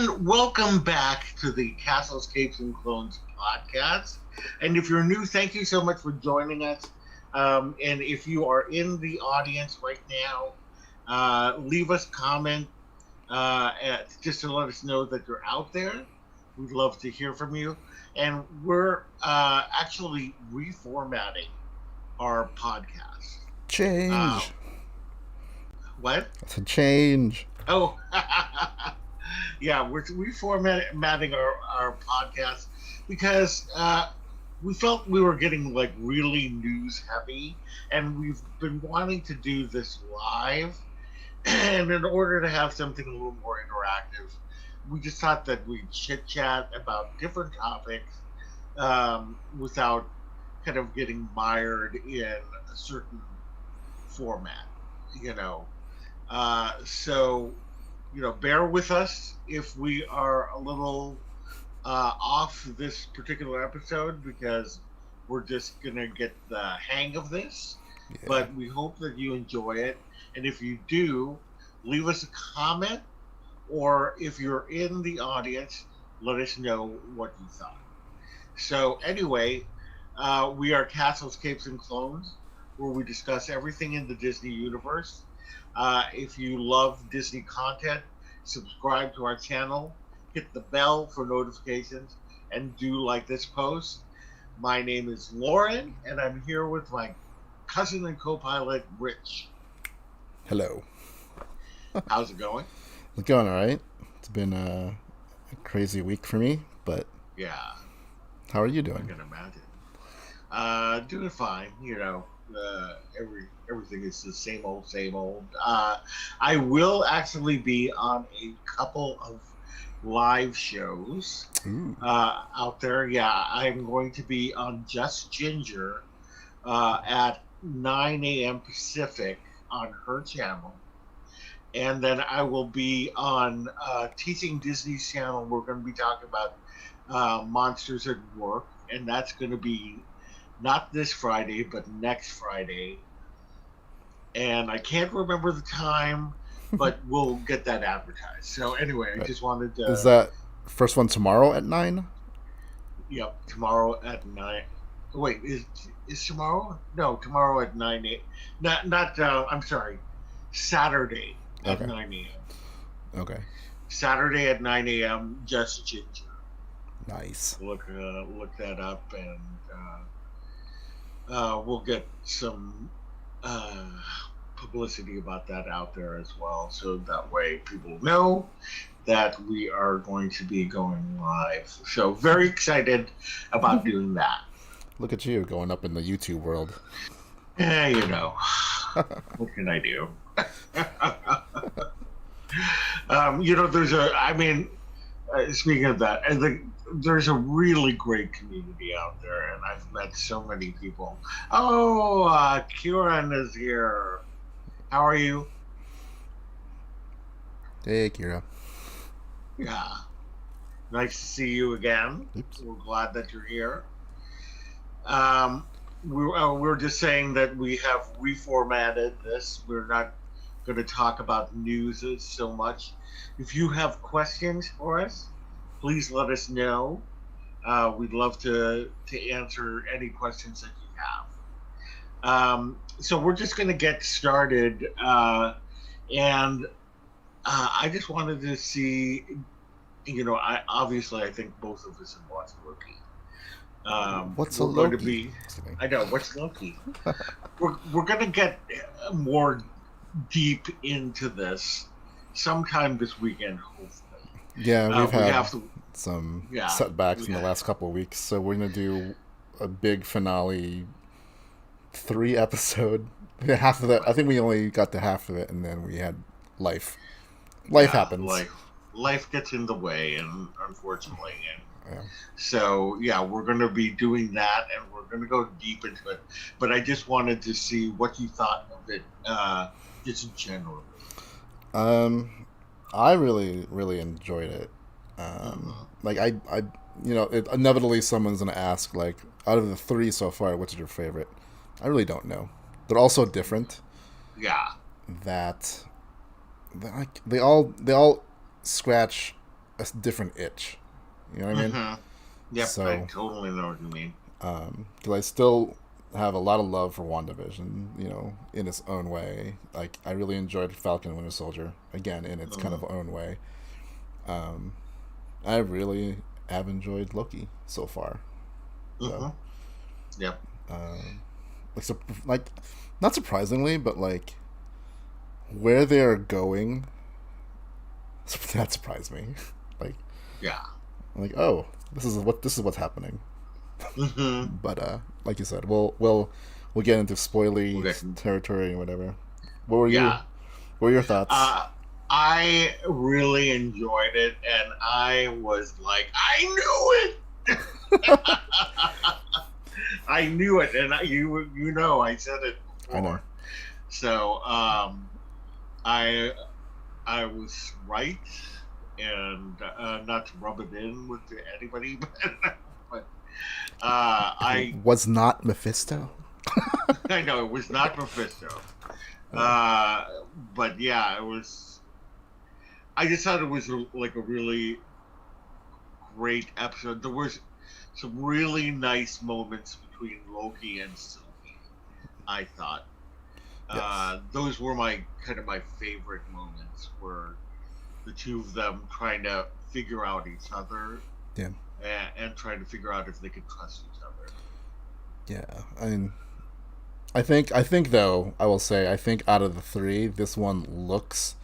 And welcome back to the Castles, Capes, and Clones podcast. And if you're new, thank you so much for joining us. And if you are in the audience right now, leave us a comment just to let us know that you're out there. We'd love to hear from you. And we're actually reformatting our podcast. Change. What? It's a change. Oh, yeah, we're reformatting our podcast because we felt we were getting like really news heavy, and we've been wanting to do this live. And in order to have something a little more interactive, we just thought that we'd chit chat about different topics without kind of getting mired in a certain format, you know. So, bear with us if we are a little off this particular episode because we're just going to get the hang of this. Yeah. But we hope that you enjoy it. And if you do, leave us a comment, or if you're in the audience, let us know what you thought. So anyway, we are Castles, Capes, and Clones, where we discuss everything in the Disney universe. If you love Disney content, subscribe to our channel, hit the bell for notifications, and do like this post. My name is Loren, and I'm here with my cousin and co-pilot, Rich. Hello. How's it going? It's going all right. It's been a crazy week for me, but yeah. How are you doing? I can imagine. Doing fine, everything is the same old. I will actually be on a couple of live shows out there. Yeah, I'm going to be on Just Ginger at 9 a.m. Pacific on her channel. And then I will be on Teaching Disney's channel. We're going to be talking about Monsters at Work, and that's going to be not this Friday, but next Friday. And I can't remember the time, but we'll get that advertised. So anyway, I just wanted to... Is that first one tomorrow at 9? Yep, tomorrow at 9. Wait, is tomorrow? No, tomorrow at 9 a.m. Not I'm sorry, Saturday at 9 a.m. Okay. Saturday at 9 a.m., Just Ginger. Nice. Look that up, and we'll get some publicity about that out there as well, so that way people know that we are going to be going live. So very excited about doing that. Look at you going up in the YouTube world. Yeah, what can I do? Speaking of that, I think there's a really great community out there, and I've met so many people. Oh, Kieran is here. How are you? Hey, Kira. Yeah. Nice to see you again. Oops. We're glad that you're here. We're just saying that we have reformatted this. We're not going to talk about news so much. If you have questions for us, please let us know. We'd love to answer any questions that you have. So we're just going to get started. And I just wanted to see, I think both of us have watched Loki. What's a Loki? What's Loki? we're going to get more deep into this sometime this weekend, hopefully. Yeah, we've had some setbacks in the last couple of weeks, so we're going to do a big finale 3 episode. Half of that, I think we only got to half of it, and then we had life. Life happens. Life gets in the way, and unfortunately. So, we're going to be doing that, and we're going to go deep into it. But I just wanted to see what you thought of it, just in general. I really, really enjoyed it. Inevitably someone's going to ask, like, out of the 3 so far, which is your favorite? I really don't know. They're all so different. Yeah. That they all scratch a different itch. You know what I mean? Mm-hmm. Yep, so, I totally know what you mean. Because I still have a lot of love for WandaVision, you know, in its own way. Like, I really enjoyed Falcon and Winter Soldier, again, in its kind of own way. I really have enjoyed Loki so far. So, yep. Like, not surprisingly, but like where they're going, that surprised me. Like, yeah, I'm like, oh, this is what's happening. Mm-hmm. But like you said, we'll get into spoilery territory and whatever. What were your thoughts? I really enjoyed it, and I was like, I knew it. I knew it, and you know, I said it before. I know. So I was right, and not to rub it in with anybody, but I was not Mephisto. I know it was not Mephisto, but yeah, it was. I just thought it was like a really great episode. There was some really nice moments between Loki and Sylvie, I thought. Yes. Those were my favorite moments, were the two of them trying to figure out each other, and trying to figure out if they could trust each other. Yeah, I mean, I think though, I will say, I think out of the three, this one looks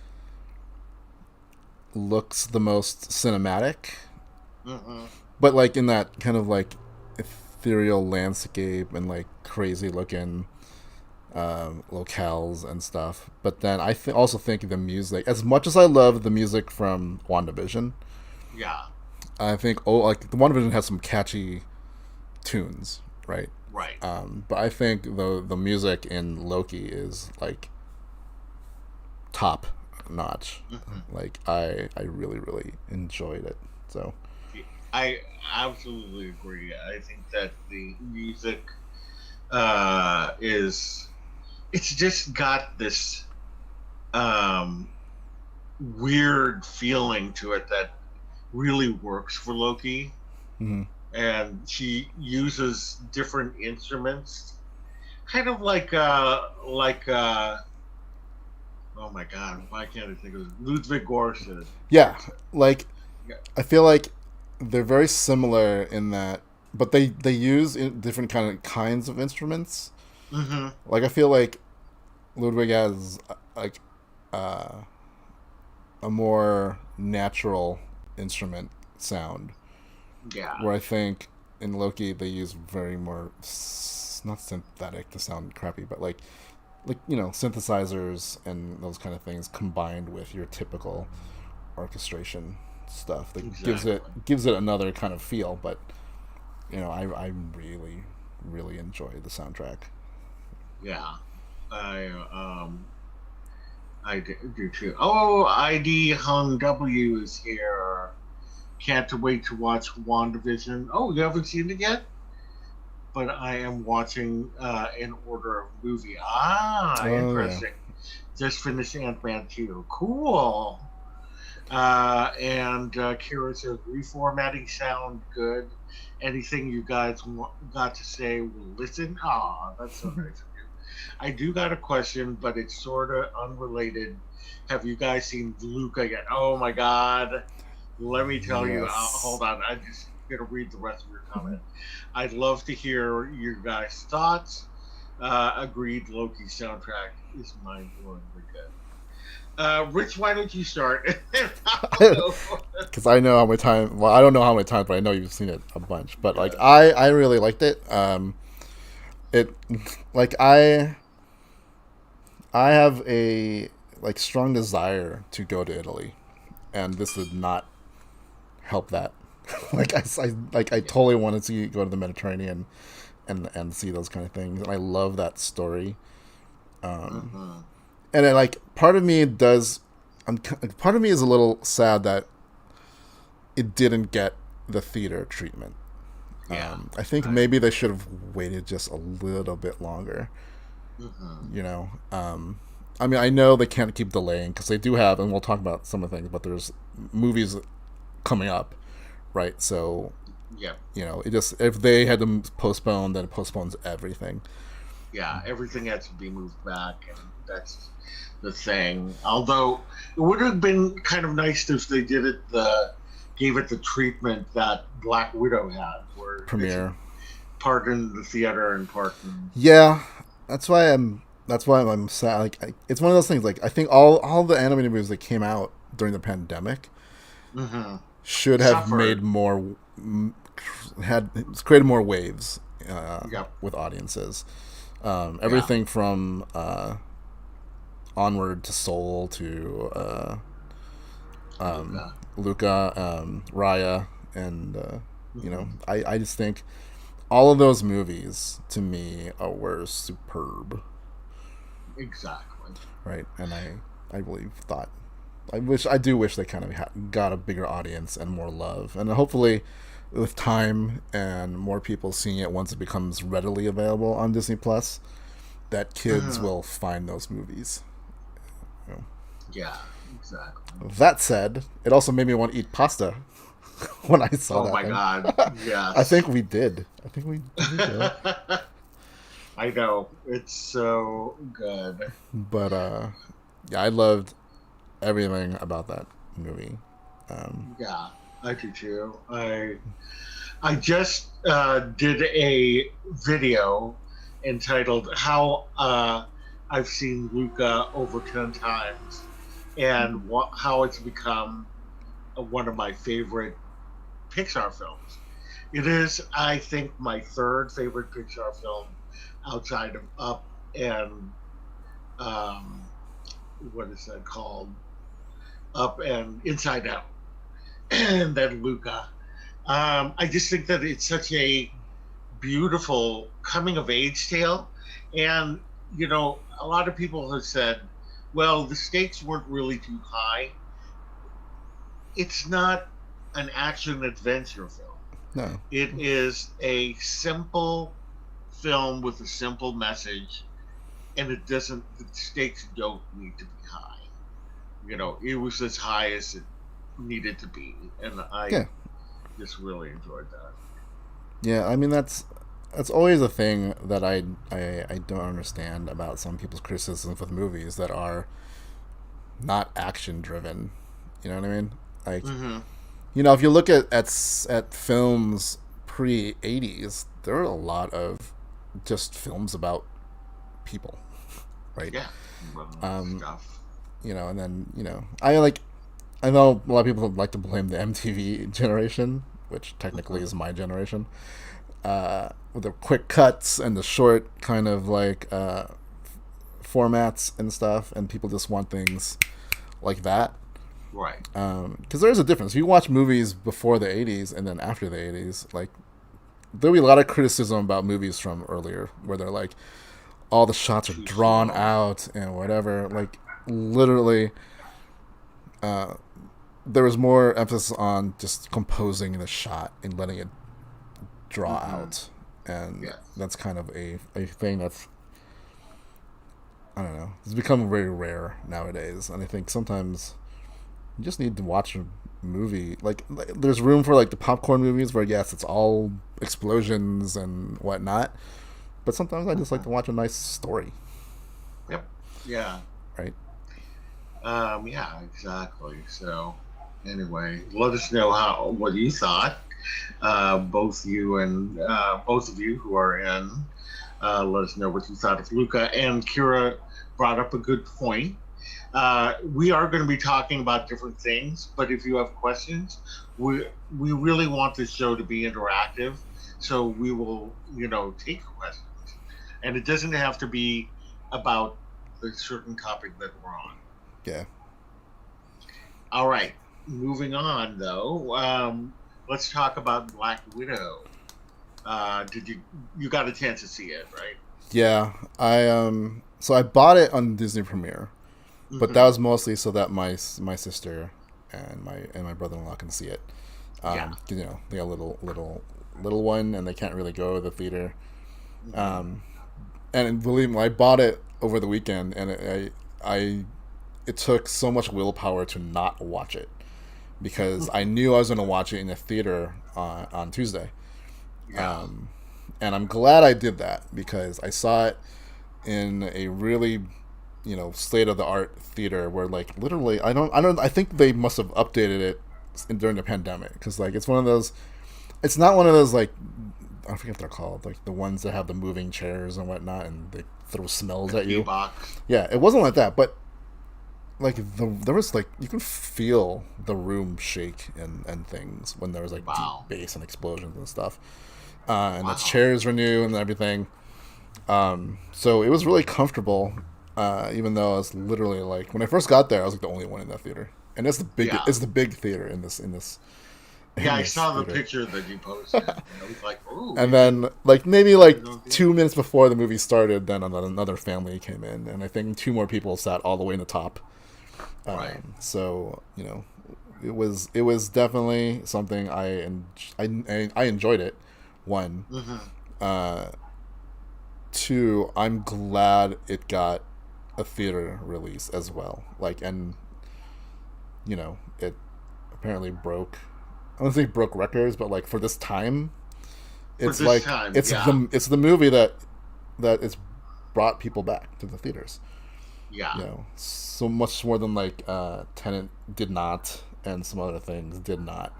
the most cinematic. Mm-hmm. But like in that kind of like ethereal landscape and like crazy looking locales and stuff. But then I also think the music, as much as I love the music from WandaVision, I think like the WandaVision has some catchy tunes, right? Right. But I think the music in Loki is like top notch. Mm-hmm. Like I really enjoyed it. So I absolutely agree. I think that the music it's just got this weird feeling to it that really works for Loki. Mm-hmm. And she uses different instruments, kind of like oh my god, why can't I think of it? Ludwig Göransson. Yeah, like I feel like they're very similar in that, but they use different kinds of instruments. Mm-hmm. Like I feel like Ludwig has like a more natural instrument sound. Yeah. Where I think in Loki they use very more not synthetic to sound crappy, but like you know, synthesizers and those kind of things combined with your typical orchestration stuff that gives it another kind of feel. But you know, I really enjoy the soundtrack. Yeah, I do too. Oh, ID Hung W is here. Can't wait to watch WandaVision. Oh, you haven't seen it yet? But I am watching in order of movie. Interesting. Yeah. Just finished Ant-Man 2. Cool. And Kira says, reformatting sound good. Anything you guys got to say, we'll listen. That's so nice of you. I do got a question, but it's sort of unrelated. Have you guys seen Luca yet? Oh my God. Let me tell you. Hold on. I'm just going to read the rest of your comment. I'd love to hear your guys' thoughts. Agreed, Loki's soundtrack is mind-blowingly good. Rich, why don't you start? Because I know how many times. Well, I don't know how many times, but I know you've seen it a bunch. But like, I really liked it. It like I have a like strong desire to go to Italy, and this did not help that. I totally wanted to go to the Mediterranean and see those kind of things, and I love that story. And then, like, part of me is a little sad that it didn't get the theater treatment. I think maybe they should have waited just a little bit longer. You know, I mean, I know they can't keep delaying because they do have, and we'll talk about some of the things, but there's movies coming up, right? So, yeah, it just, if they had to postpone, then it postpones everything. Yeah, everything had to be moved back, and that's the thing. Although it would have been kind of nice if they gave it the treatment that Black Widow had, where premiere, part in the theater and part in. Yeah, that's why I'm sad. Like, it's one of those things. Like, I think all the animated movies that came out during the pandemic should have made more, had created more waves with audiences. Everything from Onward to Soul to Luca, Raya, and I just think all of those movies to me were superb. Exactly. Right, and I do wish they kind of got a bigger audience and more love, and hopefully with time and more people seeing it once it becomes readily available on Disney Plus, that kids will find those movies. Yeah, exactly. That said, it also made me want to eat pasta when I saw that. Oh my god! Yes. I think we did. Did. I know, it's so good. But I loved everything about that movie. Yeah, I do too. I just did a video entitled "How I've Seen Luca Over 10 Times" and how it's become one of my favorite Pixar films. It is, I think, my third favorite Pixar film outside of Up and what is that called? Up and Inside Out, and then Luca. I just think that it's such a beautiful coming of age tale, and a lot of people have said, well, the stakes weren't really too high. It's not an action adventure film. No. It is a simple film with a simple message, and the stakes don't need to be high. It was as high as it needed to be, and I just really enjoyed that. Yeah, I mean that's always a thing that I don't understand about some people's criticisms with movies that are not action driven. You know what I mean? Like, if you look at films pre '80s, there are a lot of just films about people, right? Yeah. Stuff. And then I know a lot of people like to blame the MTV generation, which technically is my generation, with the quick cuts and the short kind of like formats and stuff, and people just want things like that. Right. Because there is a difference. If you watch movies before the 80s and then after the 80s, like, there'll be a lot of criticism about movies from earlier where they're like, all the shots are drawn out and whatever. Like, literally, there was more emphasis on just composing the shot and letting it draw out. And that's kind of a thing that's, I don't know, it's become very rare nowadays. And I think sometimes you just need to watch a movie. Like, there's room for like the popcorn movies where, yes, it's all explosions and whatnot. But sometimes I just like to watch a nice story. Yep. Yeah. Right. Yeah, exactly. So, anyway, let us know what you thought. Both of you who are in. Let us know what you thought of Luca. And Kira brought up a good point. We are going to be talking about different things, but if you have questions, we really want this show to be interactive, so we will, take questions. And it doesn't have to be about the certain topic that we're on. Yeah. All right. Moving on, though, let's talk about Black Widow. Did you got a chance to see it, right? Yeah. So I bought it on Disney Premiere, but that was mostly so that my sister and my brother-in-law can see it. They got a little one, and they can't really go to the theater. And believe me, I bought it over the weekend, and it took so much willpower to not watch it, because I knew I was going to watch it in the theater on Tuesday. Yeah. And I'm glad I did that because I saw it in a really, state of the art theater where like literally I think they must have updated it during the pandemic because like it's one of those. It's not one of those like I forget what they're called, like the ones that have the moving chairs and whatnot, and they throw smells at you. Box. Yeah, it wasn't like that, but like there was like you could feel the room shake and things when there was like deep bass and explosions and stuff, and the chairs were new and everything. So it was really comfortable, even though I was literally like when I first got there, I was like the only one in that theater, and it's the big theater in this. Yeah, I saw the picture that you posted. And I was like, ooh. And then, like, maybe, like, 2 minutes before the movie started, then another family came in. And I think 2 more people sat all the way in the top. Right. So, it was definitely something I enjoyed it. 1. Mm-hmm. 2, I'm glad it got a theater release as well. Like, and, it apparently broke... I don't think broke records, but like for this time, it's the movie that it's brought people back to the theaters. Yeah. So much more than like Tenet did not, and some other things did not.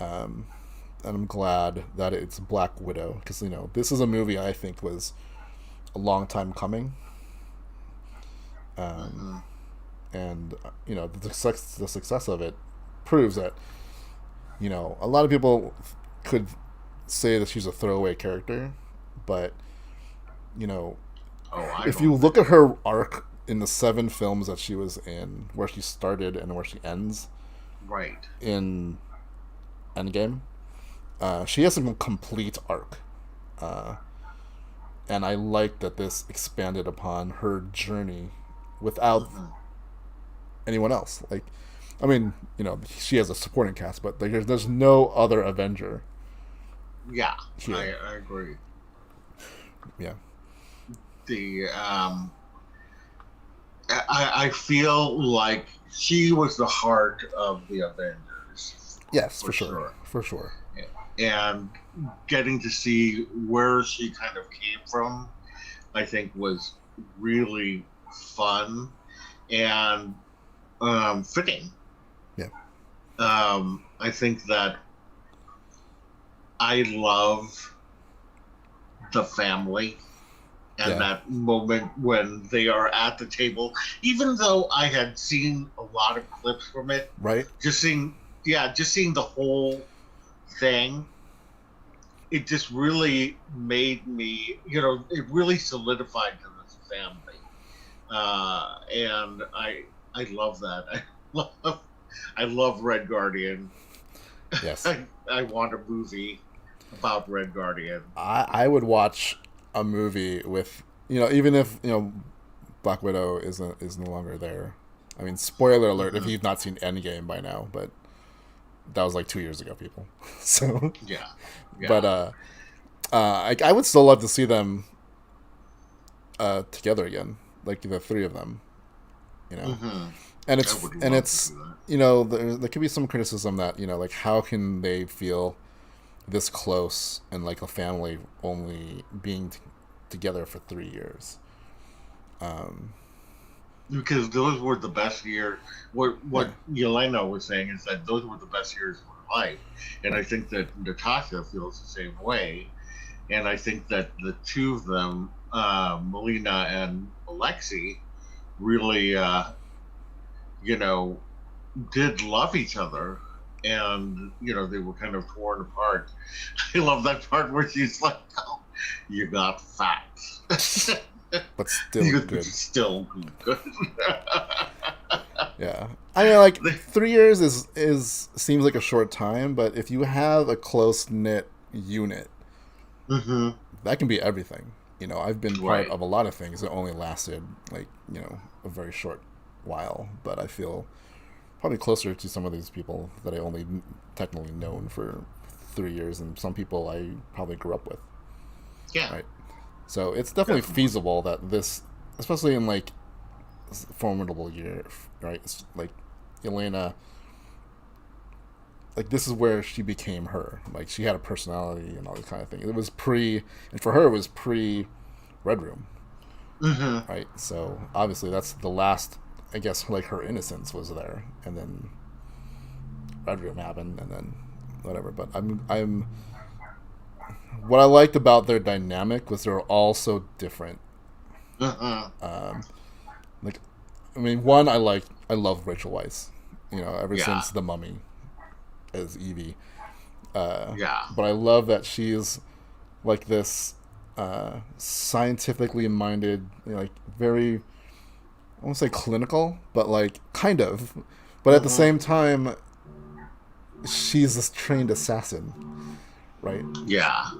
And I'm glad that it's Black Widow because this is a movie I think was a long time coming. And the success of it proves that. A lot of people could say that she's a throwaway character, but if you look at her arc in the 7 films that she was in, where she started and where she ends, right in Endgame, she has a complete arc, and I like that this expanded upon her journey without anyone else. Like. I mean, she has a supporting cast, but there's no other Avenger. Yeah, I agree. Yeah. I feel like she was the heart of the Avengers. Yes, for sure. For sure. And getting to see where she kind of came from, I think, was really fun and fitting. Yeah. I think that I love the family and that moment when they are at the table, even though I had seen a lot of clips from it. Right. Just seeing the whole thing, it just really made me, it really solidified to this family. And I love that. I love Red Guardian. Yes. I want a movie about Red Guardian. I would watch a movie with, even if, Black Widow is no longer there. I mean, spoiler alert if you've not seen Endgame by now, but that was like 2 years ago, people. So yeah. But I would still love to see them together again, like the 3 of them. And it's there could be some criticism that like how can they feel this close and like a family only being together for 3 years. Because those were the best years. What Yelena was saying is that those were the best years of her life, and I think that Natasha feels the same way. And I think that the 2 of them, Melina and Alexei, really, did love each other, and they were kind of torn apart. I love that part where she's like, "Oh, you got fat." But still good. Still good. Yeah, I mean, like 3 years is seems like a short time, but if you have a close knit unit, that can be everything. I've been part of a lot of things that only lasted like a very short while, but I feel probably closer to some of these people that I only technically known for 3 years, and some people I probably grew up with. Yeah. Right. So it's definitely feasible that this, especially in like formidable year, right? It's like Elena like this is where she became her. Like she had a personality and all this kind of thing. It was and for her it was pre Red Room, right? So obviously that's the last. I guess like her innocence was there, and then Red Room happened, and then whatever. But I'm. What I liked about their dynamic was they were all so different. Like, I mean, one I love Rachel Weisz. Ever since The Mummy, as Evie. But I love that she's like this scientifically minded, like very, I won't say clinical, but like kind of. But at the same time, she's this trained assassin, right? Yeah.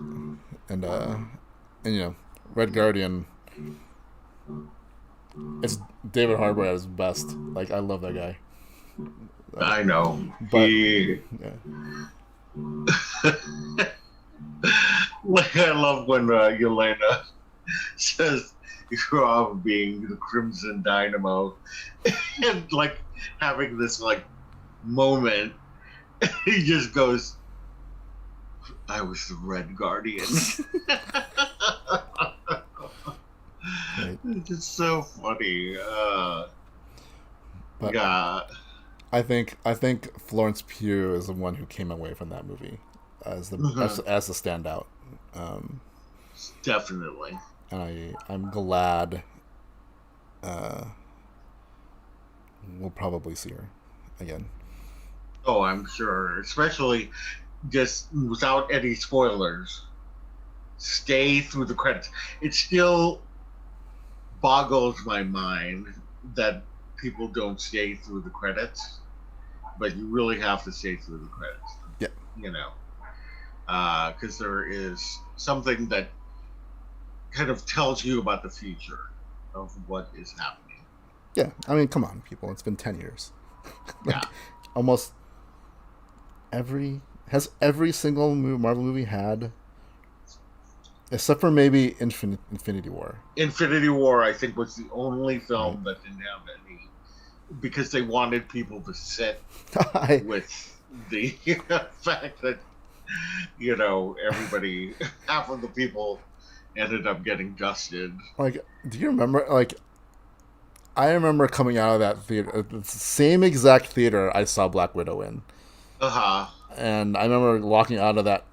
And Red Guardian. It's David Harbour at his best. Like I love that guy. I know. But like I love when Yelena says you're all being the Crimson Dynamo, and like having this like moment, he just goes, "I was the Red Guardian." Right. It's so funny. But yeah. I think Florence Pugh is the one who came away from that movie as the as the standout. Definitely. And I'm glad we'll probably see her again. Oh, I'm sure. Especially just without any spoilers. Stay through the credits. It still boggles my mind that people don't stay through the credits, but you really have to stay through the credits. Yeah. Because there is something that kind of tells you about the future of what is happening. Yeah, I mean, come on, people. It's been 10 years. Yeah. Almost every single Marvel movie had, except for maybe Infinity War. Infinity War, I think, was the only film that didn't have any, because they wanted people to sit with the fact that, everybody, half of the people ended up getting dusted. Like, do you remember, I remember coming out of that theater, the same exact theater I saw Black Widow in. And I remember walking out of that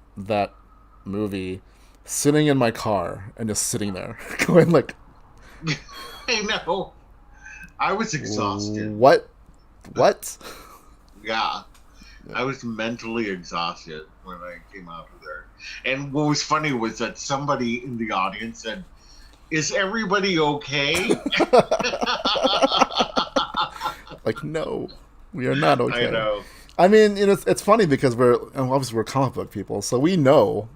movie, sitting in my car and just sitting there, going like, I know. I was exhausted. What? Yeah. I was mentally exhausted when I came out of there. And what was funny was that somebody in the audience said, "Is everybody okay?" Like, no, we are not okay. I know. I mean, it's funny because we're comic book people, so we know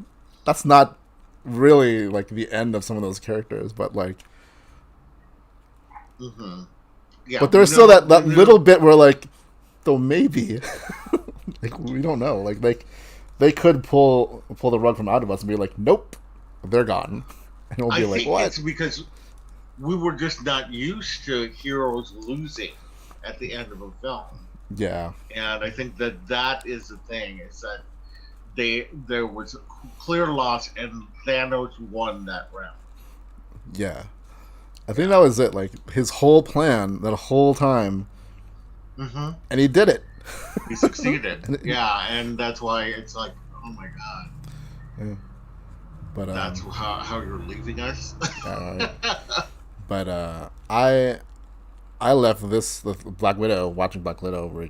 that's not really like the end of some of those characters, but like, yeah, but there's still that little bit where like, though maybe, like we don't know, like they could pull the rug from out of us and be like, nope, they're gone, and we'll be like, think what? It's because we were just not used to heroes losing at the end of a film. Yeah, and I think that is the thing, is that there was a clear loss, and Thanos won that round. Yeah, I think that was it. Like his whole plan that whole time, and he did it. He succeeded. Yeah, and that's why it's like, oh my god. Yeah. But that's how you're leaving us. But I left Black Widow, watching Black Widow,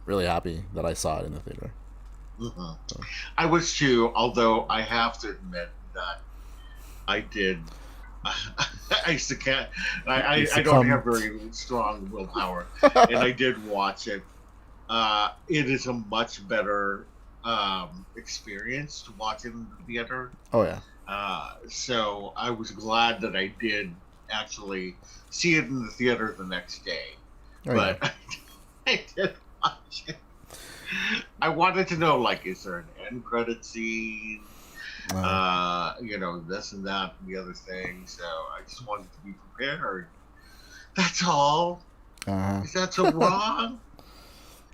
really happy that I saw it in the theater. So. I was too, although I have to admit that I did. I don't have very strong willpower, and I did watch it. It is a much better experience to watch in the theater. Oh yeah. So I was glad that I did actually see it in the theater the next day. But I did watch it. I wanted to know, like, is there an end credit scene? This and that and the other thing. So I just wanted to be prepared. That's all. Is that so wrong?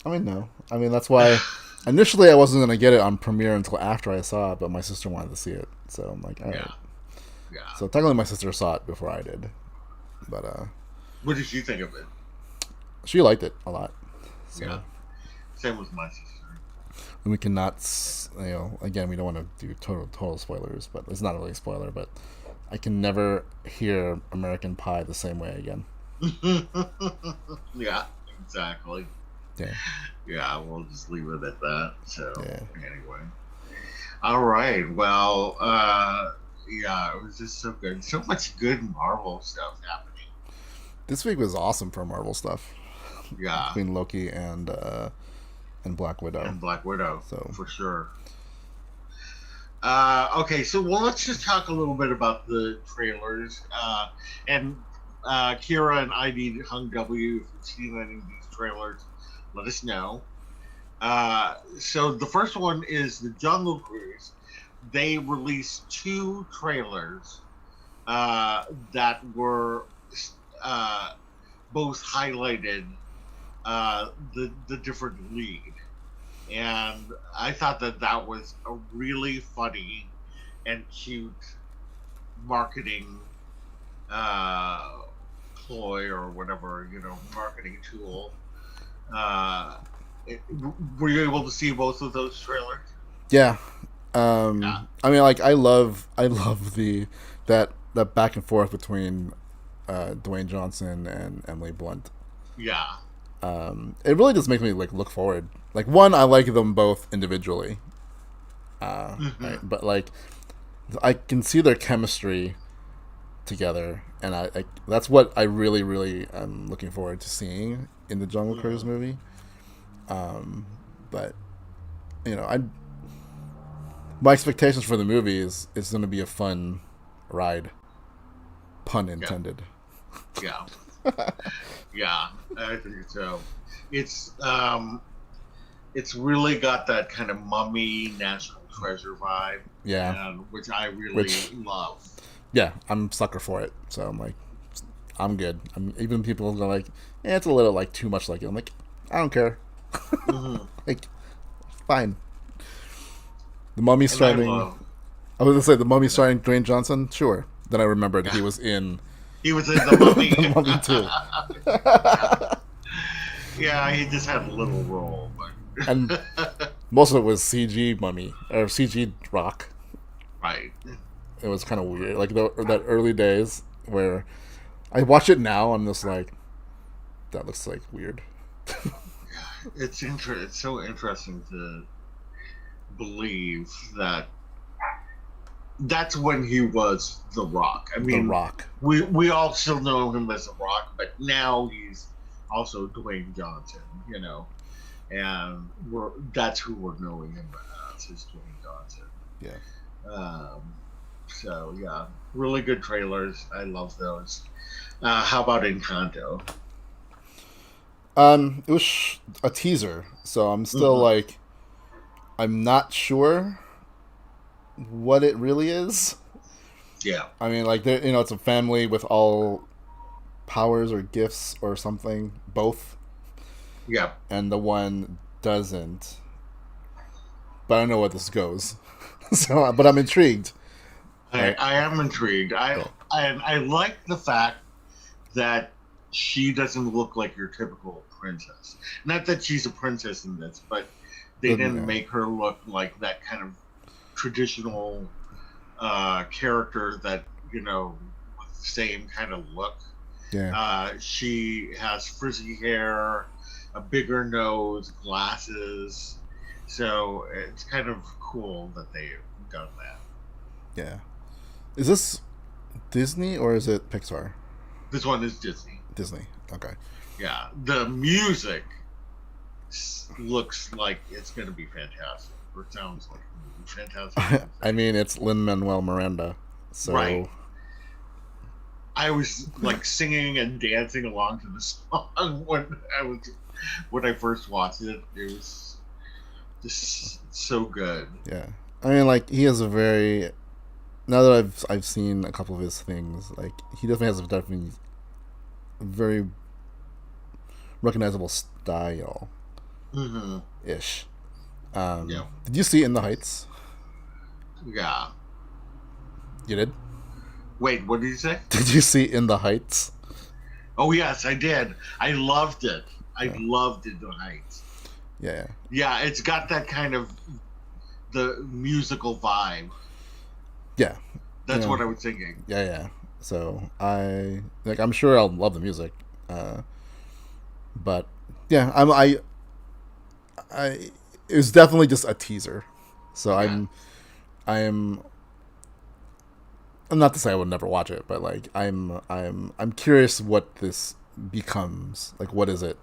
I mean, no. I mean, that's why Initially, I wasn't gonna get it on premiere until after I saw it, but my sister wanted to see it, so I'm like, all right. Yeah. So technically, my sister saw it before I did, but what did she think of it? She liked it a lot. So. Yeah. Same with my sister. And we cannot, again, we don't want to do total spoilers, but it's not really a spoiler, but I can never hear American Pie the same way again. Yeah, exactly. Yeah, we'll just leave it at that. So, anyway. All right. Well, yeah, it was just so good. So much good Marvel stuff happening. This week was awesome for Marvel stuff. Yeah. Between Loki and Black Widow. And Black Widow, for sure. Okay, so let's just talk a little bit about the trailers. And Kira and ID Hung W, if you've seen any of these trailers, let us know. So the first one is the Jungle Cruise. They released 2 trailers that were both highlighted the different lead, and I thought that was a really funny and cute marketing ploy or whatever, marketing tool. Were you able to see both of those trailers? Yeah. I mean, like, I love that back and forth between Dwayne Johnson and Emily Blunt. Yeah. It really just makes me look forward. Like, one, I like them both individually, right? But I can see their chemistry together, and I that's what I really, really am looking forward to seeing in the Jungle Cruise movie. But my expectations for the movie is it's going to be a fun ride, pun intended. Yeah. Yeah, I think so. It's really got that kind of Mummy National Treasure vibe. Yeah, which I really love. Yeah, I'm a sucker for it. So I'm like, I'm good. Even people are like, it's a little too much like it. I'm like, I don't care. Fine. The Mummy starting. I was gonna say the Mummy starring Dwayne Johnson. Sure. Then I remembered he was in. He was in the Mummy. The Mummy too. Yeah, he just had a little role, but and most of it was CG Mummy or CG Rock. Right. It was kind of weird, that early days where I watch it now. I'm just like, that looks weird. It's so interesting to believe that that's when he was The Rock. I mean, The Rock. We all still know him as The Rock, but now he's also Dwayne Johnson, and that's who we're knowing him as, is Dwayne Johnson. Yeah. So yeah, really good trailers. I love those. How about Encanto? It was a teaser, so I'm still I'm not sure what it really is. Yeah. I mean, it's a family with all powers or gifts or something, both. Yeah. And the one doesn't. But I don't know what this goes. But I'm intrigued. I am intrigued. I like the fact that she doesn't look like your typical princess. Not that she's a princess in this, but they didn't make her look like that kind of traditional character that, with the same kind of look. Yeah. She has frizzy hair, a bigger nose, glasses. So it's kind of cool that they've done that. Yeah. Is this Disney or is it Pixar? This one is Disney. Disney. Okay. Yeah. The music looks like it's going to be fantastic. Or sounds like it's going to be fantastic. I mean, it's Lin-Manuel Miranda. So. Right. I was singing and dancing along to the song when I first watched it. It was just so good. Yeah. I mean, he has a very. Now that I've seen a couple of his things, he definitely has a very recognizable style, ish. Did you see In the Heights? Yeah. You did? Wait, what did you say? Did you see In the Heights? Oh, yes, I did. I loved it. I loved In the Heights. Yeah. Yeah, it's got that kind of the musical vibe. Yeah. That's what I was thinking. Yeah. So I'm sure I'll love the music. But yeah, it was definitely just a teaser. So I'm not to say I would never watch it, but like I'm curious what this becomes. Like, what is it?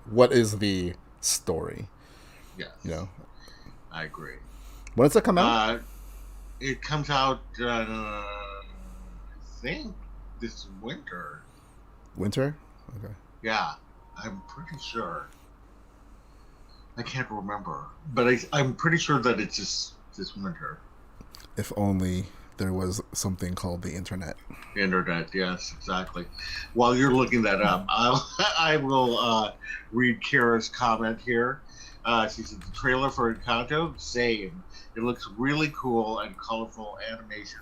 What is the story? Yes. I agree. When does it come out? It comes out, I think, this winter. Winter? Okay. Yeah, I'm pretty sure. I can't remember, but I'm pretty sure that it's this winter. If only there was something called the internet. Internet, yes, exactly. While you're looking that up, I will read Kira's comment here. She said the trailer for Encanto, same. It looks really cool and colorful animation.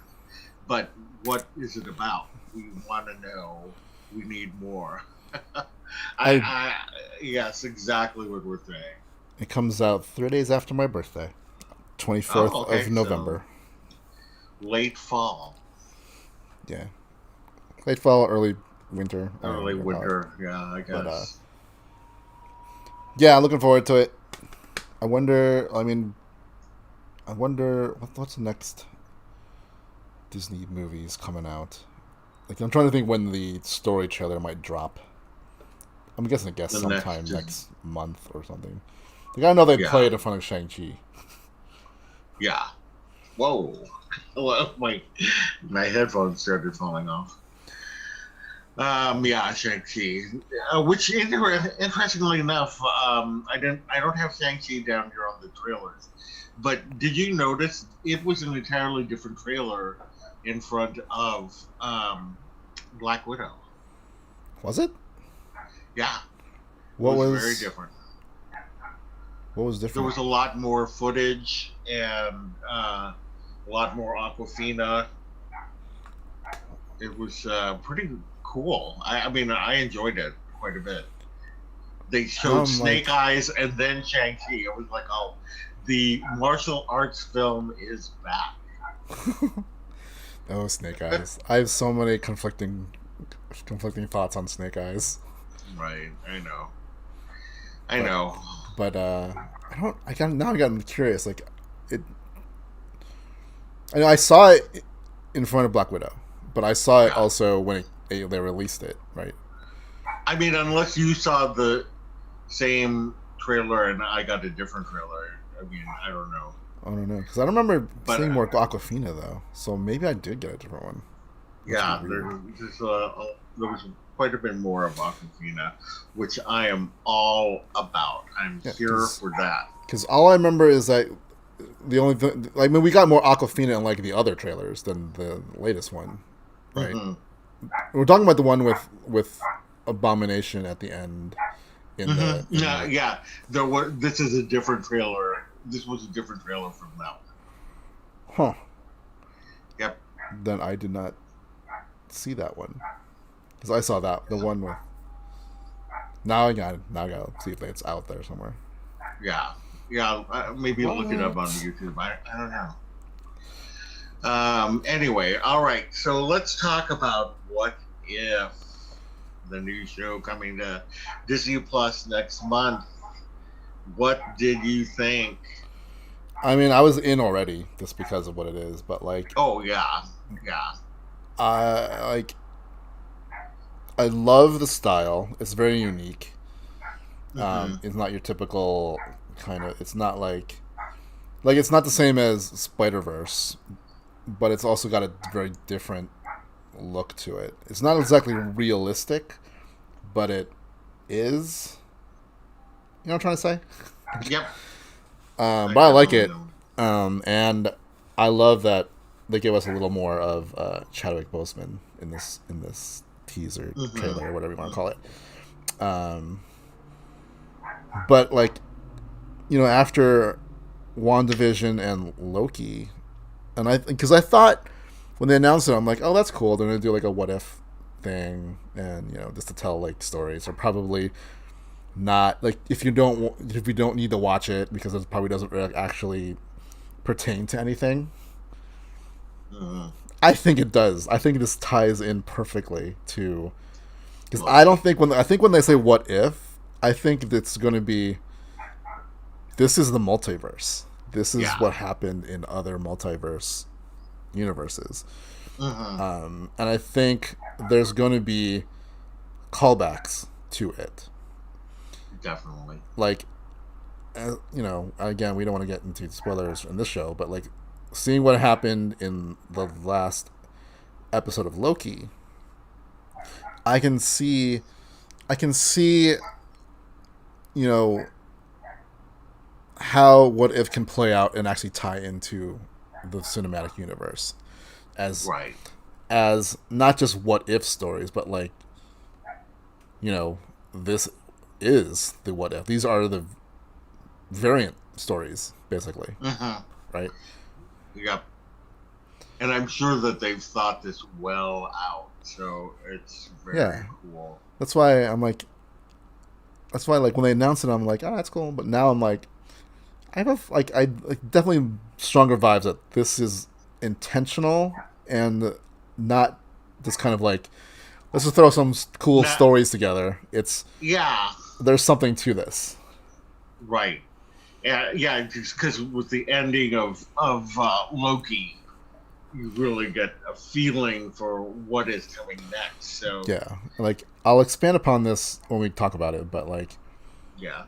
But what is it about? We want to know. We need more. Yes, exactly what we're saying. It comes out 3 days after my birthday, 24th of November. So late fall. Yeah. Late fall, early winter. Early winter, yeah, I guess. But, yeah, looking forward to it. I wonder what's the next Disney movies coming out. Like, I'm trying to think when the story trailer might drop. I'm guessing sometime next month or something. Like, I know they play it in front of Shang-Chi. Yeah. Whoa. Well, my headphones started falling off. Yeah, Shang-Chi. Which, interestingly enough, I don't have Shang-Chi down here on the trailers. But did you notice it was an entirely different trailer in front of Black Widow? Was it? Yeah. What was very different? What was different? There was a lot more footage and a lot more Aquafina. It was pretty cool. I mean, I enjoyed it quite a bit. They showed Snake Eyes and then Shang-Chi. It was like, oh, the martial arts film is back. Oh, Snake Eyes. I have so many conflicting thoughts on Snake Eyes. Right, I know. But I got curious. Like, I saw it in front of Black Widow, but I saw it also when they released it, right? I mean, unless you saw the same trailer and I got a different trailer. I mean, I don't know. I don't know, because I don't remember seeing more Aquafina though. So maybe I did get a different one. Yeah, there was quite a bit more of Aquafina, which I am all about. I'm here for that. Because all I remember is that the only thing, I mean, we got more Aquafina in like the other trailers than the latest one, right? Mm-hmm. We're talking about the one with Abomination at the end. Yeah. This is a different trailer. This was a different trailer from that one. Huh. Yep. Then I did not see that one. Because I saw the one with... Now I gotta see if it's out there somewhere. Yeah. Maybe look it up on YouTube. I don't know. Anyway, all right. So let's talk about What If, the new show coming to Disney Plus next month. What did you think? I mean, I was in already just because of what it is, but like... Oh, yeah. I love the style. It's very unique. It's not your typical kind of... It's not like it's not the same as Spider-Verse, but it's also got a very different look to it. It's not exactly realistic, but it is. You know what I'm trying to say? Yep. But I like it. And I love that they give us a little more of Chadwick Boseman in this teaser trailer or whatever you want to call it. But like, you know, after WandaVision and Loki, and because I thought when they announced it, I'm like, oh, that's cool. They're gonna do like a what if thing, and just to tell like stories, or probably not like if you don't need to watch it because it probably doesn't actually pertain to anything. I think it does. I think this ties in perfectly to because I think when they say what if, I think it's going to be this is the multiverse. This is what happened in other multiverse universes. And I think there's going to be callbacks to it. Definitely. Like, again, we don't want to get into spoilers in this show, but like seeing what happened in the last episode of Loki, I can see, how what if can play out and actually tie into the cinematic universe as not just what if stories, but like, this is the what if. These are the variant stories, basically. Right? Yep. And I'm sure that they've thought this well out, so it's very cool. That's why like when they announced it, I'm like, oh, that's cool. But now I'm like, I have definitely stronger vibes that this is intentional and not just kind of like, let's just throw some cool stories together. It's there's something to this, right? Yeah, because with the ending of Loki, you really get a feeling for what is coming next. So like I'll expand upon this when we talk about it, but like,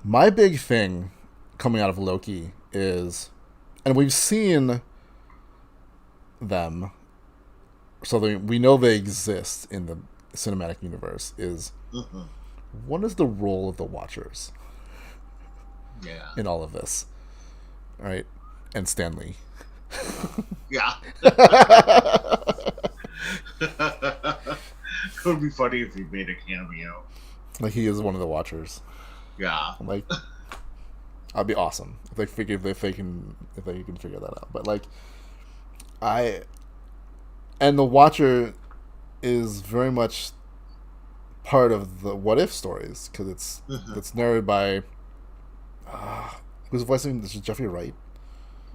my big thing coming out of Loki is, and we've seen them, so we know they exist in the cinematic universe, is what is the role of the Watchers in all of this, right? And Stan Lee. It would be funny if he made a cameo. Like he is one of the Watchers. Like that'd be awesome if they can figure that out. But like and the Watcher is very much part of the what if stories because it's narrated by who's voicing this? Is Jeffrey Wright?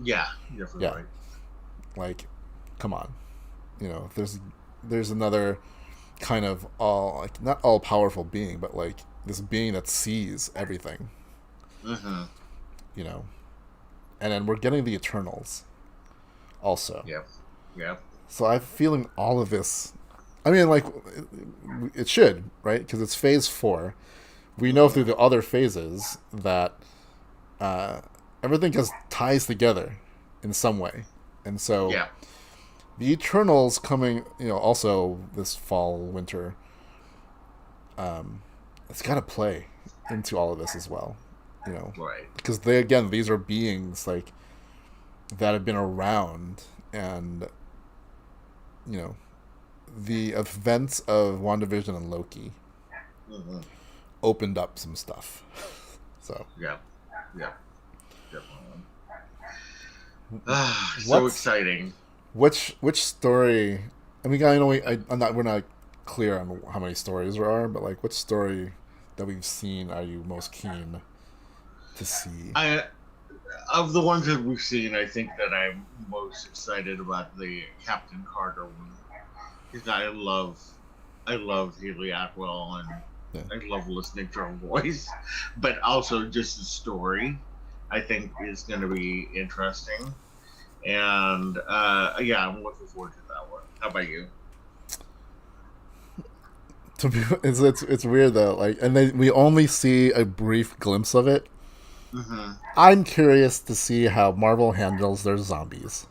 Jeffrey Wright. Like, come on, there's another kind of not all powerful being, but like this being that sees everything. And then we're getting the Eternals also. So I'm feeling all of this. I mean, like, it should, right? Because it's phase 4. We know through the other phases that everything just ties together in some way. And so the Eternals coming, also this fall, winter, it's got to play into all of this as well, Right. Because these are beings, like, that have been around, and, the events of WandaVision and Loki opened up some stuff. So definitely. So exciting. Which story? I mean, I know we're not clear on how many stories there are, but like, which story that we've seen are you most keen to see? Of the ones that we've seen, I think that I'm most excited about the Captain Carter one. Because I love Haley Atwell, and I love listening to her voice. But also just the story, I think, is going to be interesting. And I'm looking forward to that one. How about you? It's weird though. Like, and we only see a brief glimpse of it. I'm curious to see how Marvel handles their zombies.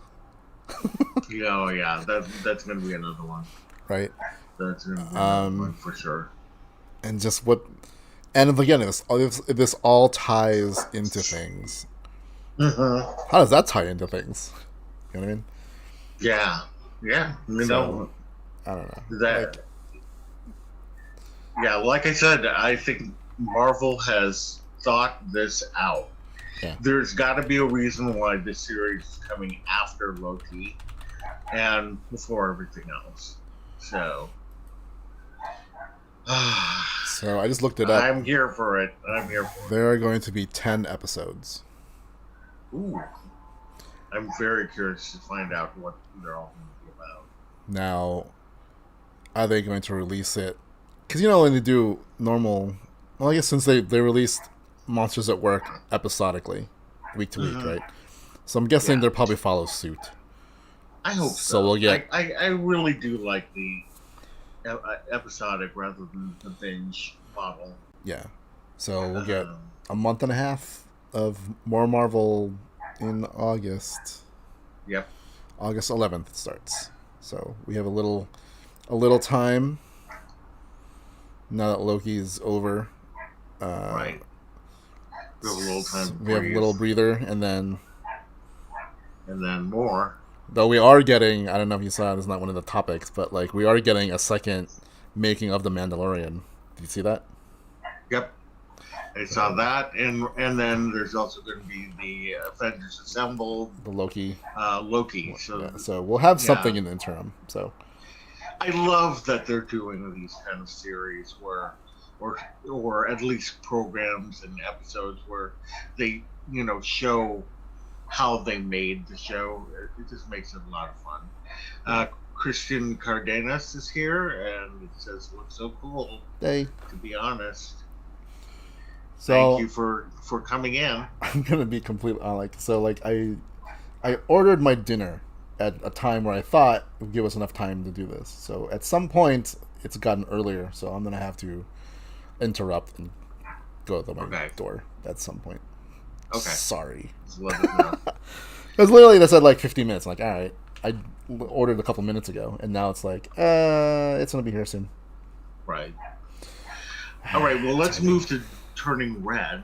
That's going to be another one. Right? That's going to be another one for sure. And just and again, if this all ties into things, how does that tie into things? You know what I mean? Yeah. So, I don't know. Like I said, I think Marvel has thought this out. Yeah. There's got to be a reason why this series is coming after Loki and before everything else. So I just looked it up. I'm here for it. There are going to be 10 episodes. Ooh. I'm very curious to find out what they're all going to be about. Now, are they going to release it? Because, when they do normal... Well, I guess since they released Monsters at Work episodically, week to week, right? So I'm guessing they'll probably follow suit. I hope so. So we'll get... I really do like the episodic rather than the binge model. Yeah. So we'll get a month and a half of more Marvel in August. Yep. August 11th it starts. So we have a little time now that Loki's over. Right. We have a little time to We have a little breather, and then more. Though we are getting, I don't know if you saw it, it's not one of the topics, but we are getting a second making of The Mandalorian. Did you see that? Yep. I saw that, and then there's also going to be the Avengers Assembled. The Loki. Loki. So we'll have something in the interim. So I love that they're doing these kind of series where, or at least programs and episodes where they, show how they made the show. It just makes it a lot of fun. Christian Cardenas is here, and it says, looks so cool. Hey. To be honest. So, thank you for coming in. I'm gonna be completely I ordered my dinner at a time where I thought it would give us enough time to do this. So at some point it's gotten earlier, so I'm gonna have to interrupt and go to my door at some point. Okay. Sorry. Because literally they said 15 minutes. I'm like, all right. I ordered a couple minutes ago, and now it's it's gonna be here soon. Right. All right. Well, let's move to Turning Red.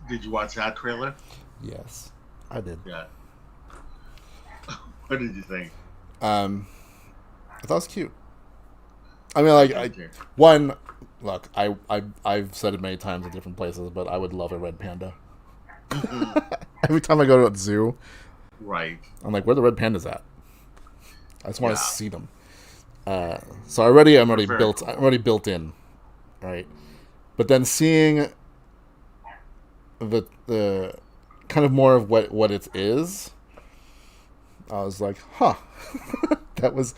Did you watch that trailer? Yes, I did. Yeah. What did you think? I thought it was cute. I mean, look, I've said it many times in different places, but I would love a red panda. Every time I go to a zoo, right, I'm like, where the red pandas at? I just want to see them. So I'm already built in, right? But then seeing the kind of more of what it is, I was like, huh, that was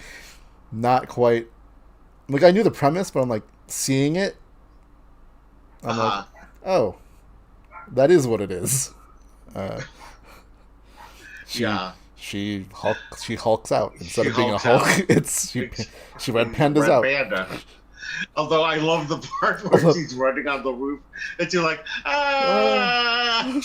not quite. I knew the premise, but I'm seeing it. I'm like, oh, that is what it is. She hulks out instead of being a Hulk. She red pandas out. Panda. Although I love the part where she's running on the roof and you're like, ah.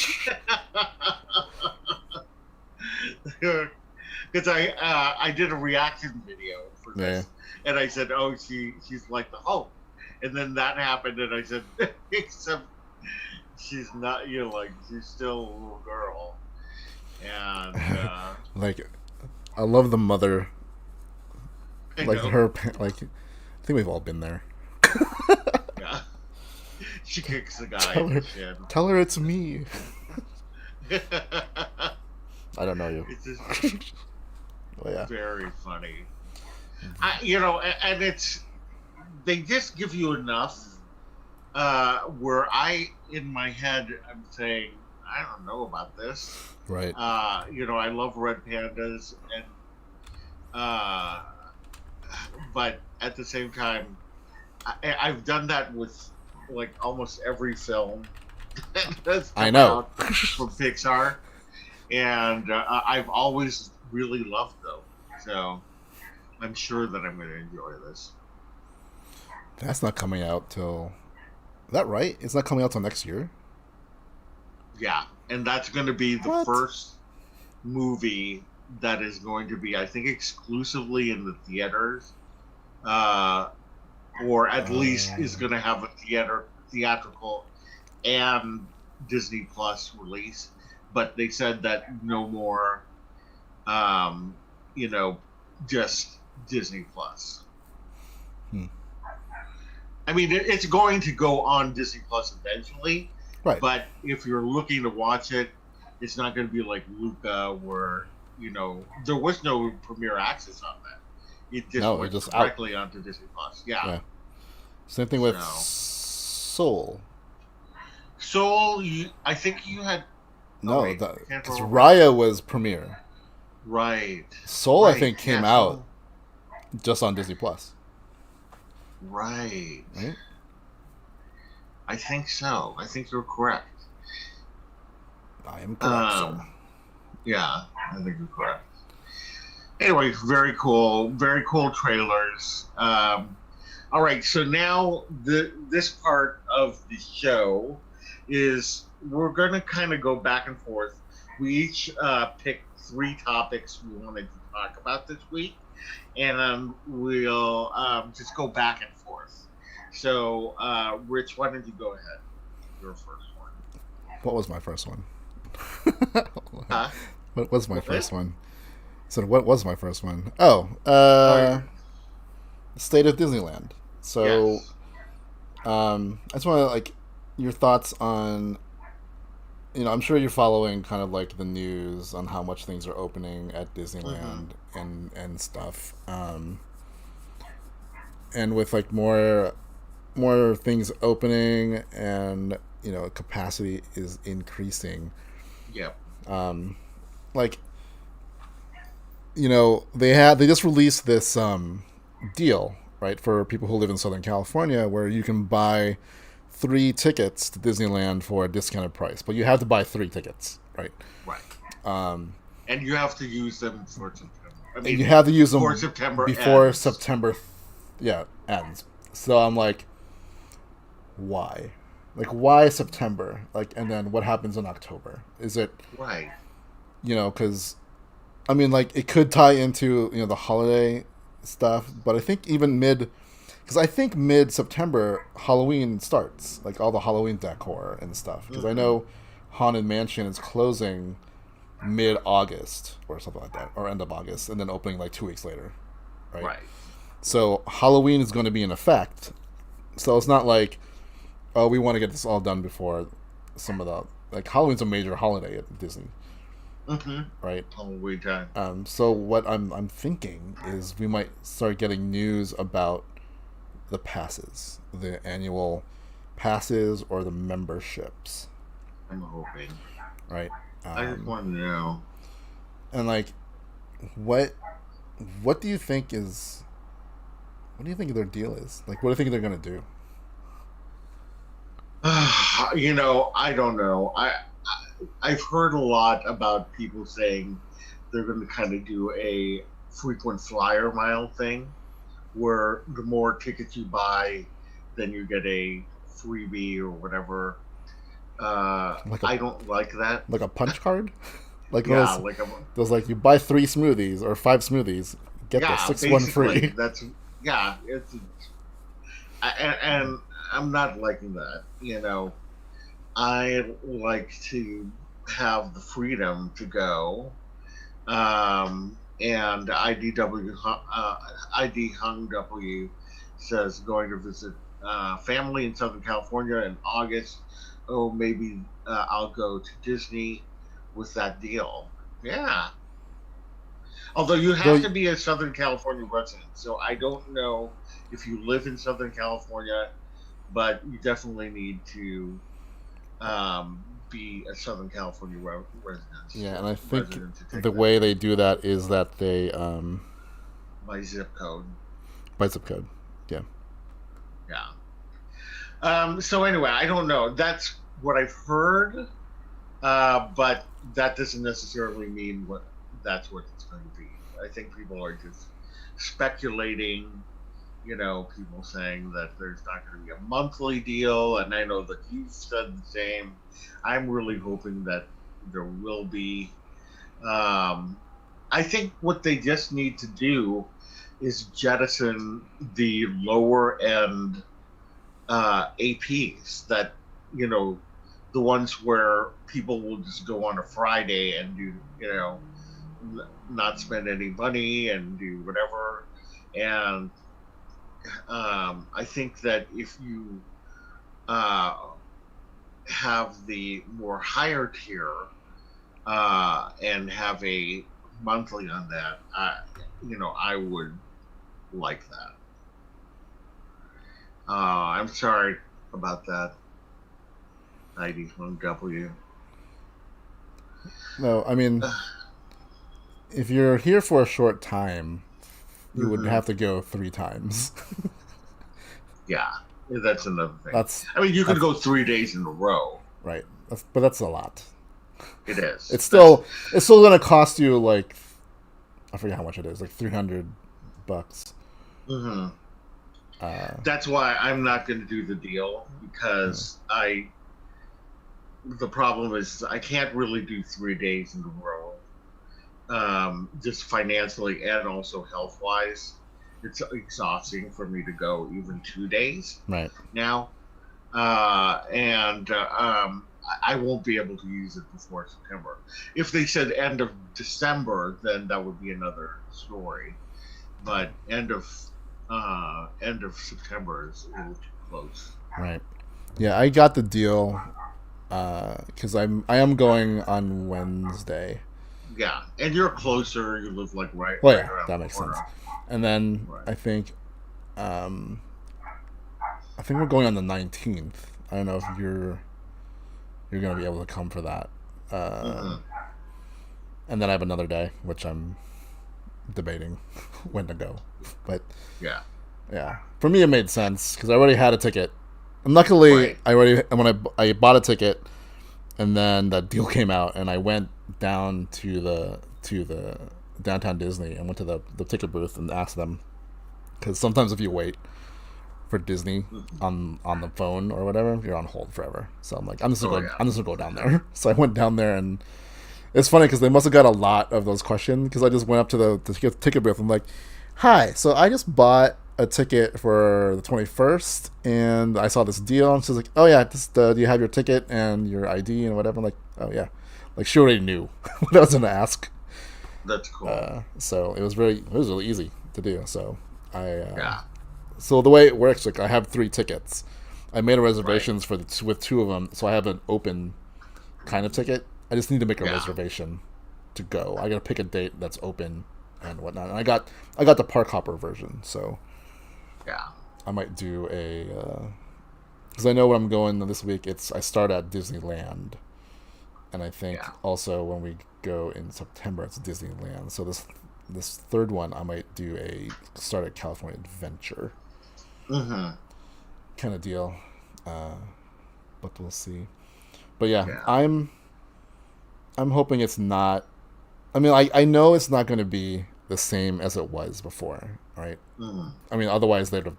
Because I did a reaction video for this, and I said, oh, she's like the Hulk, and then that happened, and I said, except she's not, she's still a little girl, and I love the mother, her, I think we've all been there. Yeah, she kicks the guy. Tell her it's me. I don't know you. It's just very funny. And they just give you enough where in my head, I'm saying, I don't know about this. Right. I love red pandas, and but at the same time, I've done that with almost every film that's come out from Pixar. And I've always really loved them. So I'm sure that I'm going to enjoy this. That's not coming out till... Is that right? It's not coming out till next year? Yeah. And that's going to be the first movie that is going to be, I think, exclusively in the theaters. Or at least is going to have a theatrical and Disney Plus release. But they said that no more, just Disney Plus. I mean, it's going to go on Disney Plus eventually, Right. But if you're looking to watch it, it's not going to be like Luca, where there was no premiere access on that. It just went directly onto Disney Plus. Yeah. Same thing with Soul. Soul, I think you had. No, because Raya was premiere. Right. Soul, I think, came out just on Disney Plus. Right. I think so. I think you're correct. I am correct, sir. Yeah, I think you're correct. Anyway, very cool trailers. All right, so now this part of the show is we're going to kind of go back and forth. We each picked 3 topics we wanted to talk about this week, and we'll just go back and forth. So, Rich, why don't you go ahead? Your first one. What was my first one? Huh? What was my first one? So what was my first one? State of Disneyland. So, yes. I just want to your thoughts on. I'm sure you're following kind of the news on how much things are opening at Disneyland and stuff. And with more things opening and capacity is increasing. Yep. They just released this deal, right, for people who live in Southern California, where you can buy 3 tickets to Disneyland for a discounted price, but you have to buy 3 tickets, right? Right. And you have to use them for September. And you have to use them before ends. September, ends. So I'm like, why? Why September? And then what happens in October? Is it right? Because it could tie into the holiday stuff, but I think even mid-September Halloween starts, all the Halloween decor and stuff. Because I know Haunted Mansion is closing mid-August or something like that, or end of August, and then opening 2 weeks later, right? Right. So Halloween is going to be in effect. So it's not we want to get this all done before some of the Halloween's a major holiday at Disney. Right. Halloween time. So what I'm thinking is we might start getting news about the passes, the annual passes or the memberships. I'm hoping. Right. I just want to know. And what do you think is? What do you think their deal is? What do you think they're gonna do? I don't know. I've heard a lot about people saying they're going to kind of do a frequent flyer mile thing, where the more tickets you buy, then you get a freebie or whatever. I don't like that. Like a punch card? Those you buy 3 smoothies or 5 smoothies, get the 6th one free. It's and I'm not liking that. I like to have the freedom to go. And ID Hung W says going to visit family in Southern California in August. Oh, maybe I'll go to Disney with that deal. Yeah. Although you have to be a Southern California resident, so I don't know if you live in Southern California, but you definitely need to be a Southern California resident. Yeah, and I think the way they do that is that they by zip code. By zip code, yeah. Yeah. So anyway, I don't know. That's what I've heard, but that doesn't necessarily mean that's what it's going to be. I think people are just speculating. People saying that there's not going to be a monthly deal, and I know that you've said the same. I'm really hoping that there will be. I think what they just need to do is jettison the lower end APs that, the ones where people will just go on a Friday and do, not spend any money and do whatever. And I think that if you have the more higher tier and have a monthly on that, I would like that. I'm sorry about that, 91W. No, I mean, if you're here for a short time, you would have to go 3 times. Yeah, that's another thing. You could go 3 days in a row. Right, but that's a lot. It is. It's still going to cost you like, I forget how much it is, like $300. Mm-hmm. That's why I'm not going to do the deal, because the problem is I can't really do 3 days in a row, just financially and also health wise. It's exhausting for me to go even 2 days now, and I won't be able to use it before September. If they said end of December, then that would be another story. But end of September is a little too close. Right. Yeah, I got the deal because I am going on Wednesday. Yeah, and you're closer. You live like right. Well, right yeah, that makes sense. And then I think we're going on the 19th. I don't know if you're going to be able to come for that. And then I have another day, which I'm debating when to go. But yeah, for me it made sense because I already had a ticket, and luckily I bought a ticket, and then that deal came out, and I went down to the downtown Disney and went to the ticket booth and asked them, because sometimes if you wait for Disney on the phone or whatever, you're on hold forever. So I'm like, I'm just gonna go down there. So I went down there, and it's funny because they must have got a lot of those questions, because I just went up to the ticket booth and I'm like, hi, so I just bought a ticket for the 21st and I saw this deal, and she's like, oh yeah, do you have your ticket and your ID and whatever? I'm like, oh yeah. Like, she already knew what I was gonna ask. That's cool. So it was really easy to do. So so the way it works, like, I have 3 tickets. I made reservations with 2 of them, so I have an open kind of ticket. I just need to make a reservation to go. I gotta pick a date that's open and whatnot. And I got the park hopper version, so I might do because I know when I'm going this week. I start at Disneyland, and I think also when we go in September it's Disneyland. So this third one I might do start at California Adventure, kind of deal. But we'll see. But I'm hoping it's not. I mean, I know it's not going to be the same as it was before, right? I mean, otherwise they'd have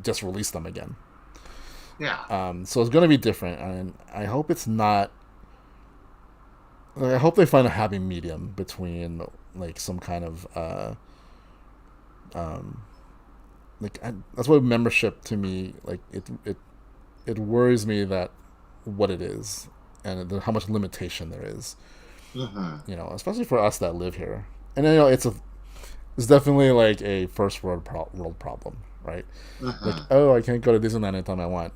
just released them again. Yeah. So it's going to be different, and I hope it's not. I hope they find a happy medium between like some kind of that's what membership to me, like, it worries me that what it is and how much limitation there is. Especially for us that live here, and it's definitely like a first world problem, right? Like, oh, I can't go to Disneyland anytime I want,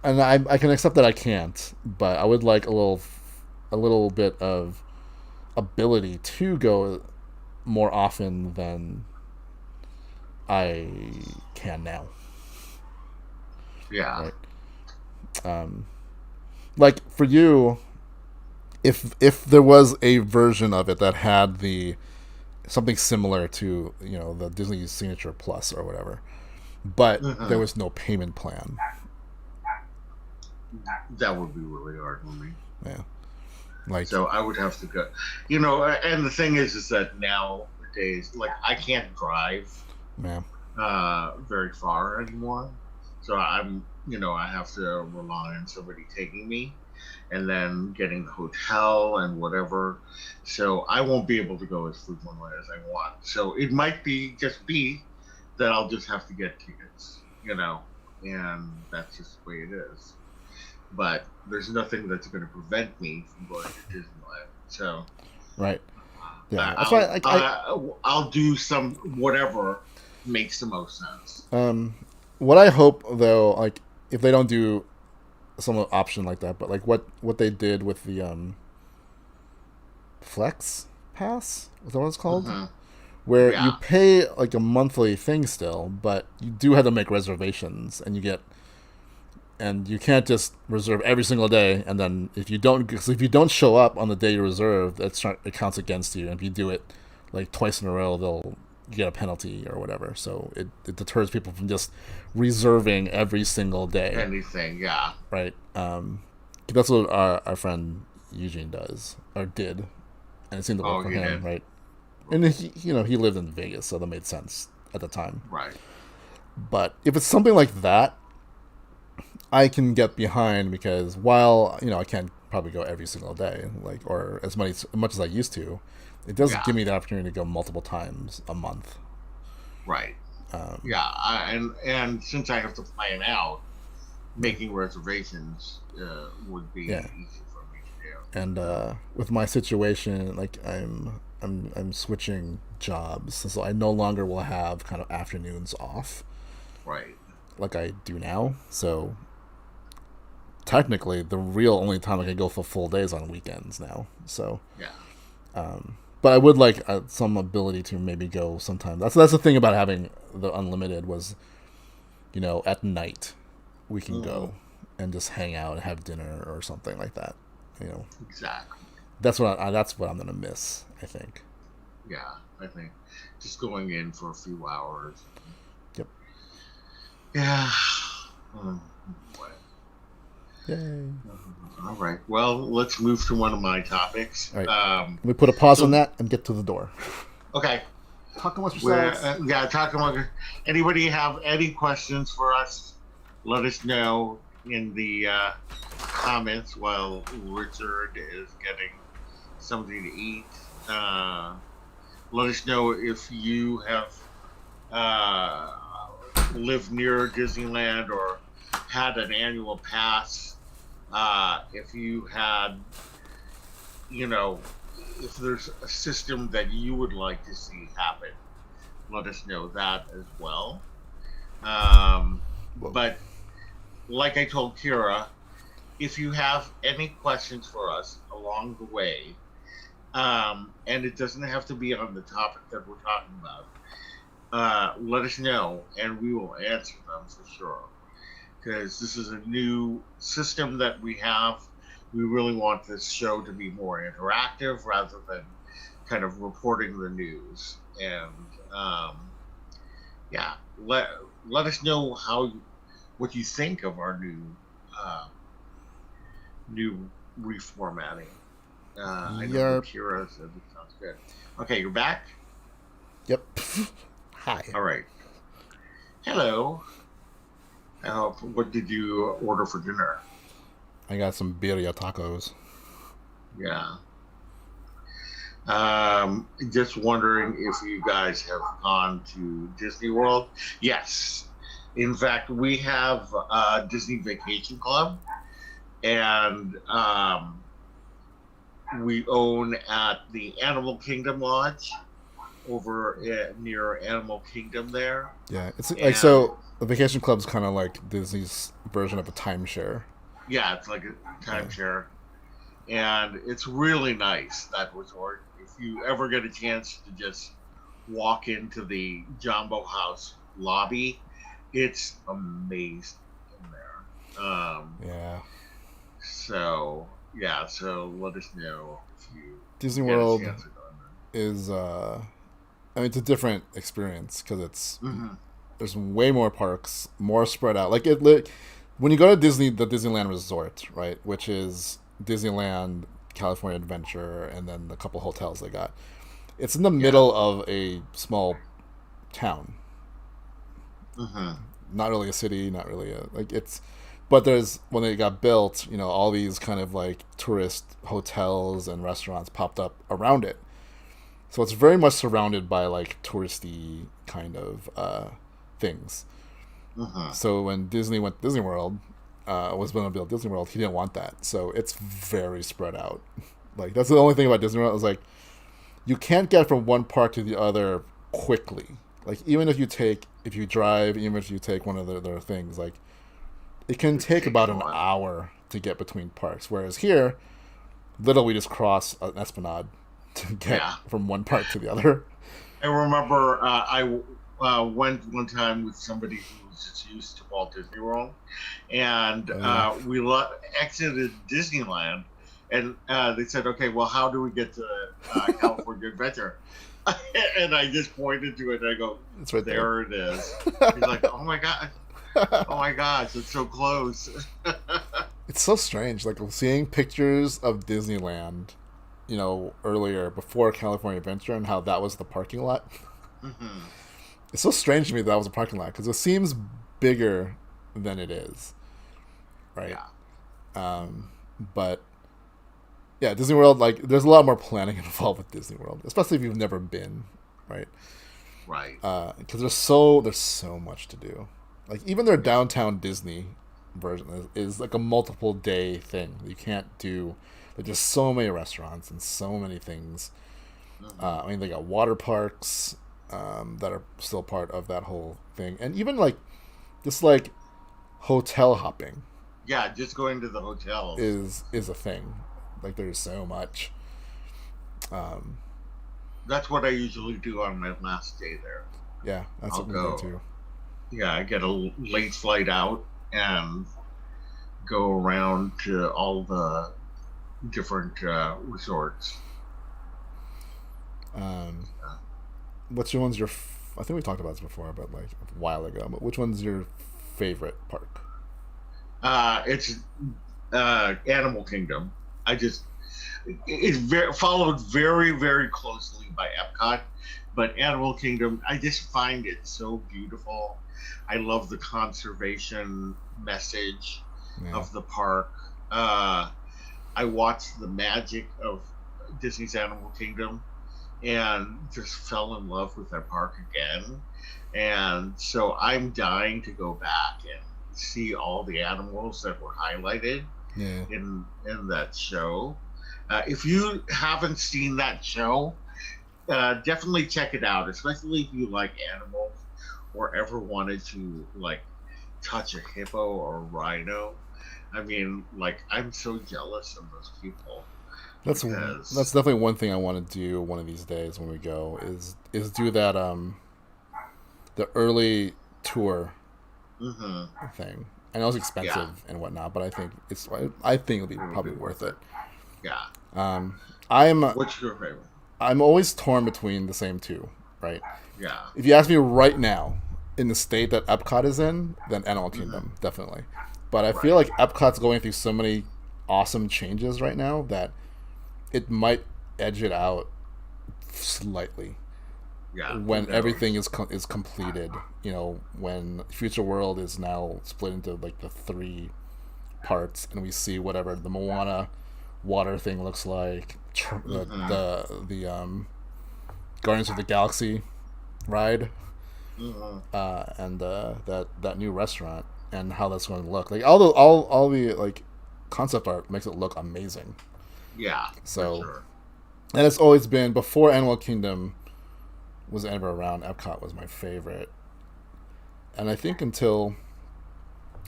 and I can accept that I can't, but I would like a little bit of ability to go more often than I can now. Yeah. Right? Like for you, if there was a version of it that had something similar to the Disney Signature Plus or whatever, but there was no payment plan, that would be really hard for me. Yeah. So I would have to go, and the thing is that nowadays, like, I can't drive very far anymore. So I have to rely on somebody taking me and then getting the hotel and whatever. So I won't be able to go as frequently as I want. So it might be that I'll just have to get tickets, and that's just the way it is. But there's nothing that's going to prevent me from going to Disneyland. So, right, yeah, I'll do some whatever makes the most sense. What I hope though, like, if they don't do some option like that, but like what they did with the Flex Pass, is that what it's called? Mm-hmm. Where you pay like a monthly thing still, but you do have to make reservations, and you can't just reserve every single day, and then if you don't show up on the day you reserved, it counts against you, and if you do it like twice in a row, they'll get a penalty or whatever. So it deters people from just reserving every single day. Anything, yeah. Right. That's what our friend Eugene does, or did, and it seemed to work for him, right? And he lived in Vegas, so that made sense at the time. Right. But if it's something like that, I can get behind, because while I can't probably go every single day, like, or as much as I used to, it does give me the opportunity to go multiple times a month. Right. And since I have to plan out, making reservations would be easy for me to do. And with my situation, like I'm switching jobs, so I no longer will have kind of afternoons off. Right. Like I do now. So technically, the real only time I can go for full days on weekends now. So but I would like some ability to maybe go sometime. That's the thing about having the unlimited was, at night we can go and just hang out and have dinner or something like that. Exactly. That's what I'm gonna miss, I think. Yeah, I think just going in for a few hours. Yep. Yeah. Yay. All right. Well, let's move to one of my topics. All right. We put a pause on that and get to the door. Okay. Talk amongst yourselves. Talk amongst. Anybody have any questions for us? Let us know in the comments while Richard is getting something to eat. Let us know if you have lived near Disneyland or had an annual pass. If you had, if there's a system that you would like to see happen, let us know that as well. But like I told Kira, if you have any questions for us along the way, and it doesn't have to be on the topic that we're talking about, let us know and we will answer them for sure. Because this is a new system that we have. We really want this show to be more interactive rather than kind of reporting the news. And let us know what you think of our new reformatting. I know Kira said it sounds good. Okay, you're back? Yep. Hi. All right. Hello. What did you order for dinner? I got some birria tacos. Yeah. Just wondering if you guys have gone to Disney World. Yes. In fact, we have a Disney Vacation Club, and we own at the Animal Kingdom Lodge over near Animal Kingdom there. Yeah, it's like so. The Vacation Club's kind of like Disney's version of a timeshare. Yeah, it's like a timeshare. And it's really nice, that resort. If you ever get a chance to just walk into the Jumbo House lobby, it's amazing in there. So let us know if you Disney World is, it's a different experience because it's... Mm-hmm. There's way more parks, more spread out. Like when you go to the Disneyland Resort, right, which is Disneyland, California Adventure, and then the couple hotels they got. It's in the middle of a small town. Mm-hmm. Not really a city, not really but there's, when they got built, all these kind of like tourist hotels and restaurants popped up around it. So it's very much surrounded by like touristy kind of things. Uh-huh. So when Disney went to Disney World, was going to build Disney World, he didn't want that. So it's very spread out. Like that's the only thing about Disney World is like you can't get from one park to the other quickly. Like even if you drive, even if you take one of their things, like it can take about an hour to get between parks, whereas here, literally we just cross an esplanade to get from one park to the other. I remember I went one time with somebody who was just used to Walt Disney World, and we exited Disneyland, and they said, "Okay, well, how do we get to California Adventure?" And I just pointed to it, and I go, "It's right there. It is." He's like, "Oh my god, oh my gosh, it's so close." It's so strange, like seeing pictures of Disneyland, earlier before California Adventure, and how that was the parking lot. Mm-hmm. It's so strange to me that was a parking lot because it seems bigger than it is, right? Yeah. But yeah, Disney World, like, there's a lot more planning involved with Disney World, especially if you've never been, right? Right. Because there's so much to do. Like, even their downtown Disney version is like a multiple day thing. You can't do. Like, there's so many restaurants and so many things. Mm-hmm. They got water parks that are still part of that whole thing, and even like just like hotel hopping. Yeah, just going to the hotels is a thing. Like, there's so much. That's what I usually do on my last day there. Yeah, that's what we do too. Yeah, I get a late flight out and go around to all the different resorts. Which one's your? I think we talked about this before, but like a while ago. But which one's your favorite park? It's Animal Kingdom. It's followed very, very closely by Epcot, but Animal Kingdom, I just find it so beautiful. I love the conservation message of the park. I watched the magic of Disney's Animal Kingdom and just fell in love with that park again. And so I'm dying to go back and see all the animals that were highlighted in that show. If you haven't seen that show, definitely check it out, especially if you like animals or ever wanted to like touch a hippo or a rhino. I mean, like, I'm so jealous of those people. That's definitely one thing I want to do one of these days when we go is do that the early tour thing. I know it's expensive and whatnot, but I think it'll be probably worth it. Yeah. What's your favorite? I'm always torn between the same two, right? Yeah. If you ask me right now, in the state that Epcot is in, then Animal Kingdom, definitely. But I feel like Epcot's going through so many awesome changes right now that it might edge it out slightly. Yeah. When everything is completed, when Future World is now split into like the 3 parts, and we see whatever the Moana water thing looks like, the Guardians of the Galaxy ride, and that new restaurant, and how that's going to look. Like all the like concept art makes it look amazing. Yeah. So, for sure. And it's always been, before Animal Kingdom was ever around, Epcot was my favorite. And I think until,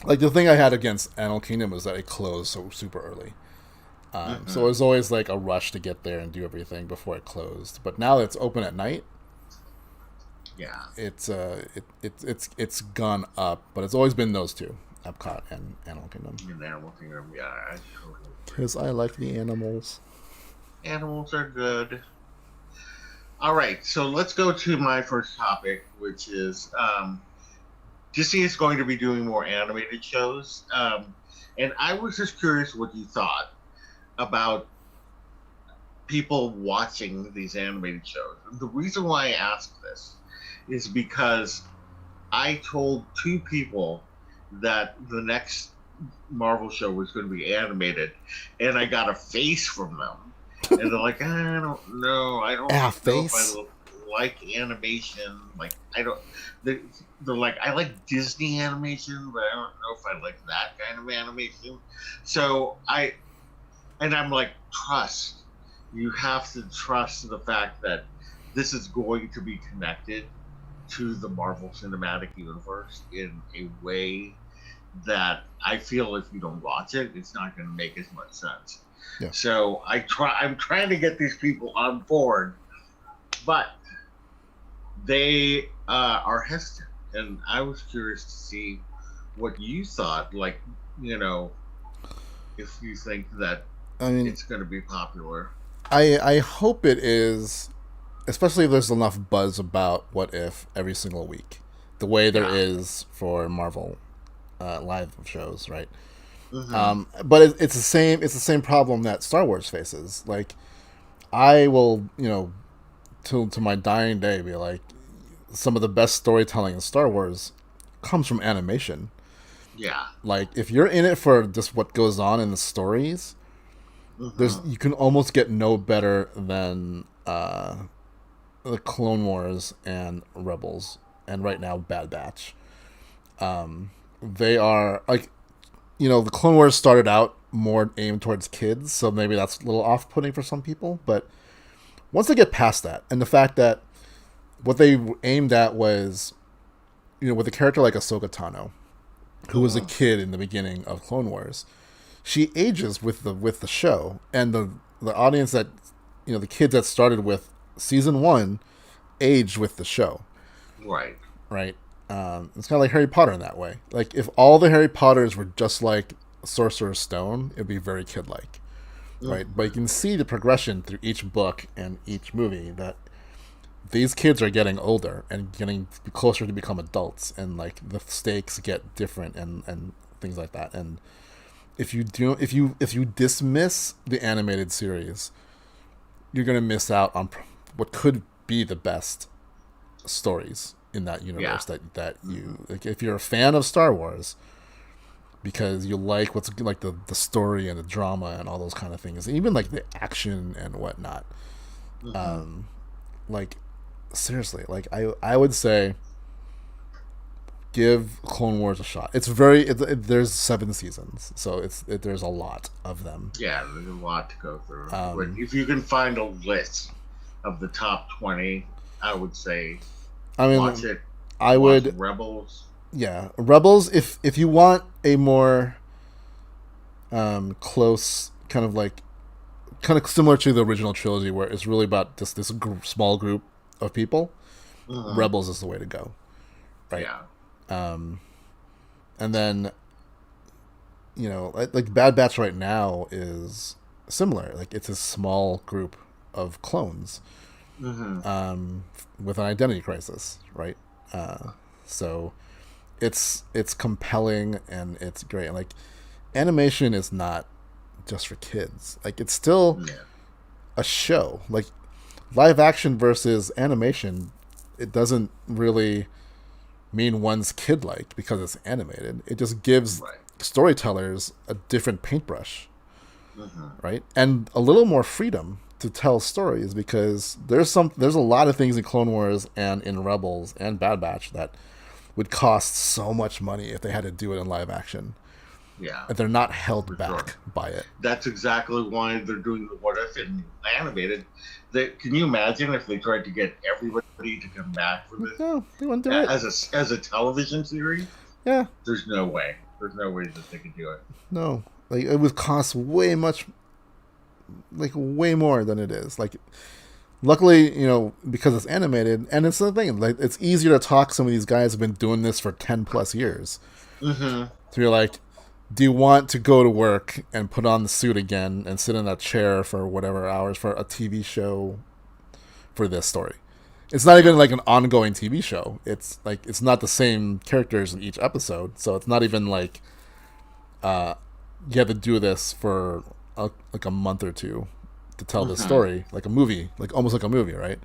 like, the thing I had against Animal Kingdom was that it closed so super early. So it was always like a rush to get there and do everything before it closed. But now that it's open at night, it's gone up. But it's always been those two, Epcot and Animal Kingdom. And Animal Kingdom, yeah, I totally agree. Because I like the animals. Animals are good. All right, so let's go to my first topic, which is Disney is going to be doing more animated shows. And I was just curious what you thought about people watching these animated shows. And the reason why I asked this is because I told 2 people that the next Marvel show was going to be animated, and I got a face from them. And they're like, I don't know. I don't know if I like animation. Like, I don't. They're like, I like Disney animation, but I don't know if I like that kind of animation. So I'm like, trust. You have to trust the fact that this is going to be connected to the Marvel Cinematic Universe in a way that I feel if you don't watch it, it's not going to make as much sense. Yeah. So I'm trying to get these people on board, but they are hesitant, and I was curious to see what you thought. Like, if you think that it's going to be popular. I hope it is, especially if there's enough buzz about What If every single week, the way there is for Marvel live shows, right? Mm-hmm. But it's the same problem that Star Wars faces. Like, I will, to my dying day, be like, some of the best storytelling in Star Wars comes from animation. Yeah. Like, if you're in it for just what goes on in the stories, you can almost get no better than the Clone Wars and Rebels, and right now Bad Batch. They are like, the Clone Wars started out more aimed towards kids, so maybe that's a little off-putting for some people. But once they get past that, and the fact that what they aimed at was, with a character like Ahsoka Tano, who was a kid in the beginning of Clone Wars, she ages with the show, and the audience that, the kids that started with season 1 aged with the show. Right. It's kind of like Harry Potter in that way. Like, if all the Harry Potters were just like Sorcerer's Stone, it'd be very kid-like, right? But you can see the progression through each book and each movie that these kids are getting older and getting closer to become adults, and like the stakes get different and things like that. And if you dismiss the animated series, you're gonna miss out on what could be the best stories in that universe that you like. If you're a fan of Star Wars because you like what's like the story and the drama and all those kind of things, even like the action and whatnot, like, seriously, like I would say give Clone Wars a shot. It's there's 7 seasons, so there's a lot of them. Yeah, there's a lot to go through. But if you can find a list of the top 20, I would say watch it. I would Rebels. Yeah, Rebels. If you want a more close, kind of similar to the original trilogy, where it's really about just this small group of people, Rebels is the way to go, right? Yeah. And then, like Bad Batch right now is similar. Like, it's a small group of clones, with an identity crisis, right? So it's compelling and it's great. And, like, animation is not just for kids. Like, it's still a show. Like, live action versus animation, it doesn't really mean one's kid-like because it's animated. It just gives storytellers a different paintbrush, right? And a little more freedom to tell stories, because there's a lot of things in Clone Wars and in Rebels and Bad Batch that would cost so much money if they had to do it in live action. Yeah. And they're not held back by it. That's exactly why they're doing the What If in animated. Can you imagine if they tried to get everybody to come back for this? No, they wouldn't do it. As a television series? Yeah. There's no way. There's no way that they could do it. No. Like, it would cost way more than it is. Like, luckily, because it's animated, and it's the thing, like, it's easier to talk. Some of these guys have been doing this for 10 plus years. So you're like, do you want to go to work and put on the suit again and sit in that chair for whatever hours for a TV show for this story? It's not even like an ongoing TV show. It's like, it's not the same characters in each episode, so it's not even like you have to do this for like a month or two to tell this story, like a movie, like almost like a movie, right?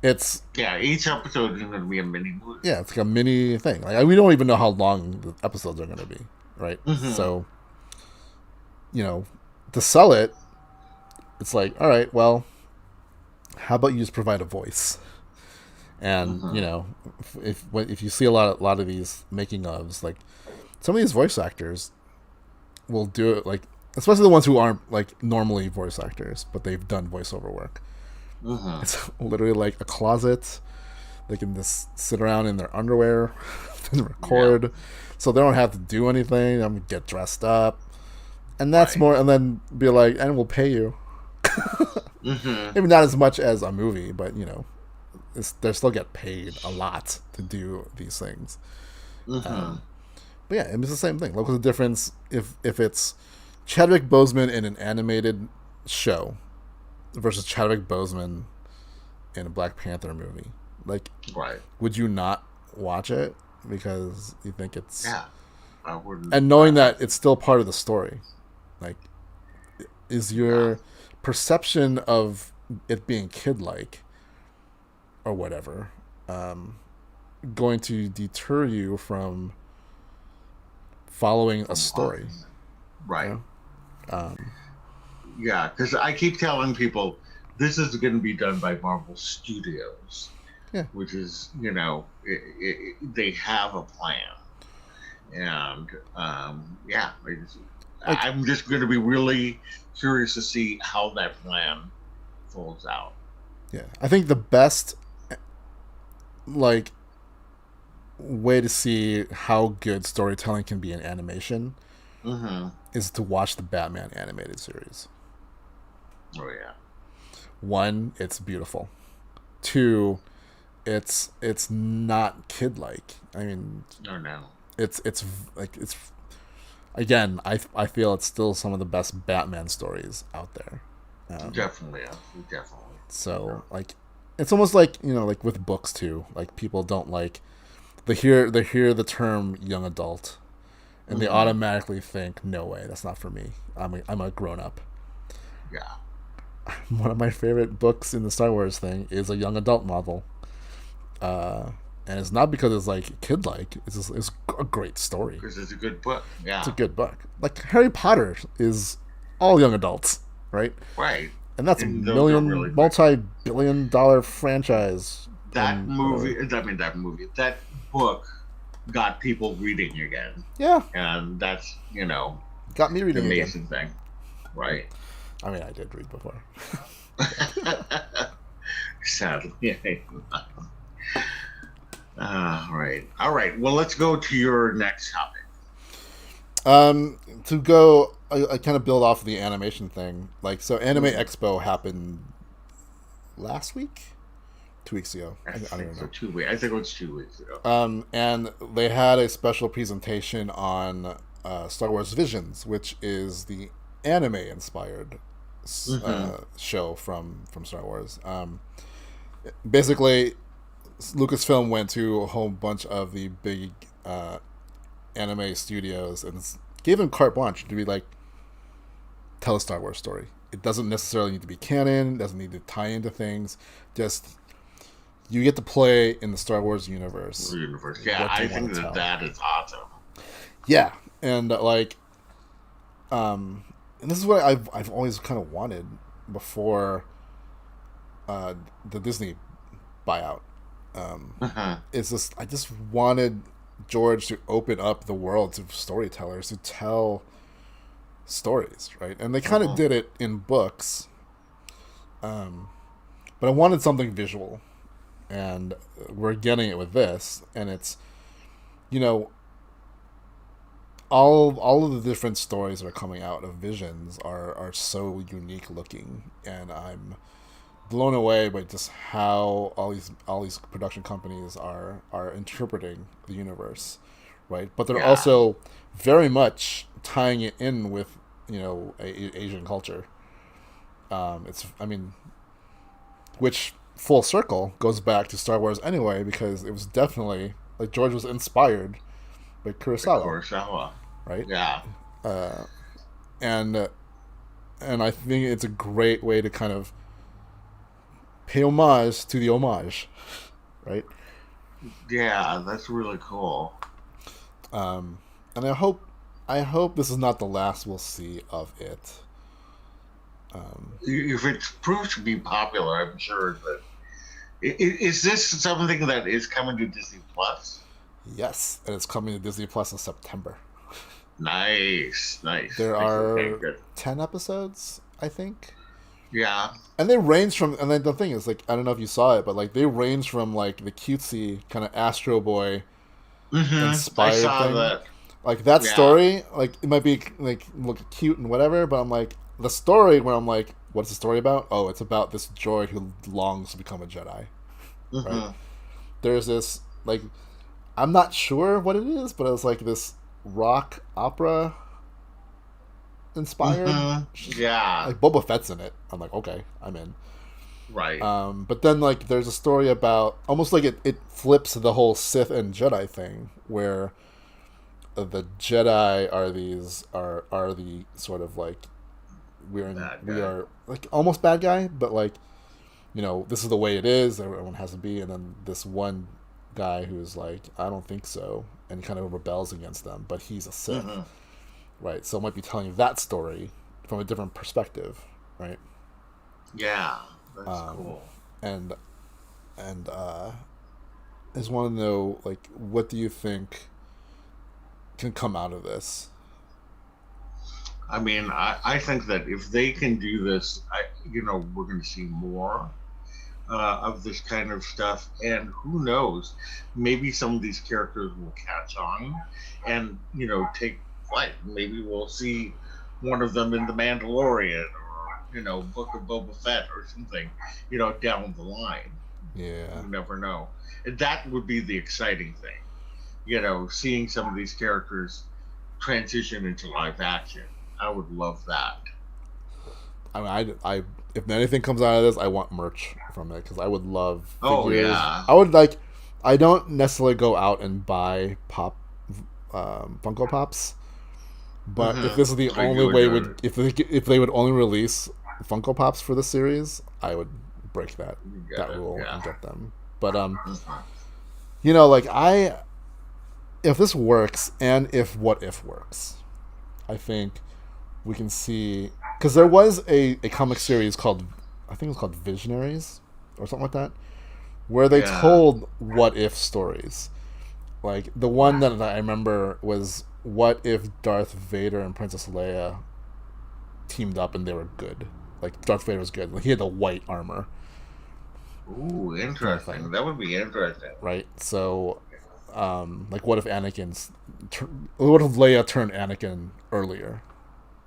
It's each episode is going to be a mini movie. Yeah, it's like a mini thing. Like, we don't even know how long the episodes are going to be. Right. So, to sell it, it's like, all right, well, how about you just provide a voice? And if you see a lot of these making ofs, like, some of these voice actors will do it, like, especially the ones who aren't like normally voice actors, but they've done voiceover work. It's literally like a closet. They can just sit around in their underwear. and record, so they don't have to do anything. I'm gonna get dressed up, and that's more. And then be like, and we'll pay you. Maybe not as much as a movie, but they still get paid a lot to do these things. But yeah, it's the same thing. Look at the difference if it's Chadwick Boseman in an animated show versus Chadwick Boseman in a Black Panther movie. Like, would you not watch it because you think it's I wouldn't. And knowing that it's still part of the story, like, is your perception of it being kid-like or whatever going to deter you from following a story? Right. Yeah, because I keep telling people this is going to be done by Marvel Studios, which is, they have a plan. And, I'm just going to be really curious to see how that plan folds out. Yeah, I think the best, way to see how good storytelling can be in animation is to watch the Batman animated series. Oh yeah. 1, it's beautiful. 2, it's not kid-like. I mean, no. It's again, I feel it's still some of the best Batman stories out there. Definitely. So it's almost like with books too. Like, people don't like they hear the term young adult, and they automatically think, no way, that's not for me. I'm a grown up. Yeah. One of my favorite books in the Star Wars thing is a young adult novel. And it's not because it's kid-like. It's a great story. Because it's a good book. Yeah. It's a good book. Like, Harry Potter is all young adults, right? Right. And that's a multi-billion-dollar franchise. That book got people reading again. Yeah. And that's, got me reading the amazing thing. Right. I mean, I did read before. Sadly. Right. All right. Well, let's go to your next topic. To go, I kind of build off of the animation thing. So Anime Expo happened last week? 2 weeks ago. I don't know. 2 weeks. I think it was 2 weeks ago. And they had a special presentation on Star Wars Visions, which is the anime-inspired show from Star Wars. Basically, Lucasfilm went to a whole bunch of the big anime studios and gave them carte blanche to be tell a Star Wars story. It doesn't necessarily need to be canon, doesn't need to tie into things. Just, you get to play in the Star Wars universe. Yeah, I think that is awesome. Yeah, and and this is what I've always kind of wanted before the Disney buyout. It's just, I just wanted George to open up the world to storytellers to tell stories, right? And they kind of did it in books, but I wanted something visual, and we're getting it with this. And it's, all of the different stories that are coming out of Visions are so unique looking, and I'm blown away by just how all these production companies are interpreting the universe, right? But they're also very much tying it in with Asian culture. Which full circle goes back to Star Wars anyway, because it was definitely George was inspired by Kurosawa, right? Yeah. And I think it's a great way to kind of pay homage to the homage, right? Yeah, that's really cool. And I hope this is not the last we'll see of it. If it proves to be popular, I'm sure that is this something that is coming to Disney Plus? Yes, and it's coming to Disney Plus in September. Nice. There are 10 episodes, I think. Yeah. And they range from, and then the thing is, I don't know if you saw it, but they range from the cutesy kind of Astro Boy I inspired saw thing. that. Like that story, like it might be like look cute and whatever, but I'm like the story where I'm like, what's the story about? Oh, it's about this droid who longs to become a Jedi, right? There's this like I'm not sure what it is, but it was like this rock opera inspired. Yeah. Like Boba Fett's in it. I'm like, okay, I'm in. Right. But then like there's a story about almost like it flips the whole Sith and Jedi thing where the Jedi are the sort of like we are like almost bad guy, but like this is the way it is. Everyone has to be, and then this one guy who's like I don't think so, and kind of rebels against them, but he's a Sith, right? So I might be telling you that story from a different perspective, right? Yeah, that's cool. And I just want to know like what do you think can come out of this? I mean, I think that if they can do this, we're going to see more of this kind of stuff. And who knows, maybe some of these characters will catch on and, take flight. Maybe we'll see one of them in The Mandalorian or, Book of Boba Fett or something, down the line. Yeah. You never know. And that would be the exciting thing, seeing some of these characters transition into live action. I would love that. I mean, I if anything comes out of this, I want merch from it because I would love figures. Oh yeah. I would like. I don't necessarily go out and buy Funko Pops, but if this is the only way, if they would only release Funko Pops for the series, I would break that rule and get them. But like if this works and if What If works, I think we can see because there was a comic series called I think it was called Visionaries or something like that where they told what if stories. Like the one that I remember was what if Darth Vader and Princess Leia teamed up and they were good. Like Darth Vader was good. Like, he had the white armor. Ooh, interesting. That would be interesting. Right. So like what if what if Leia turned Anakin earlier?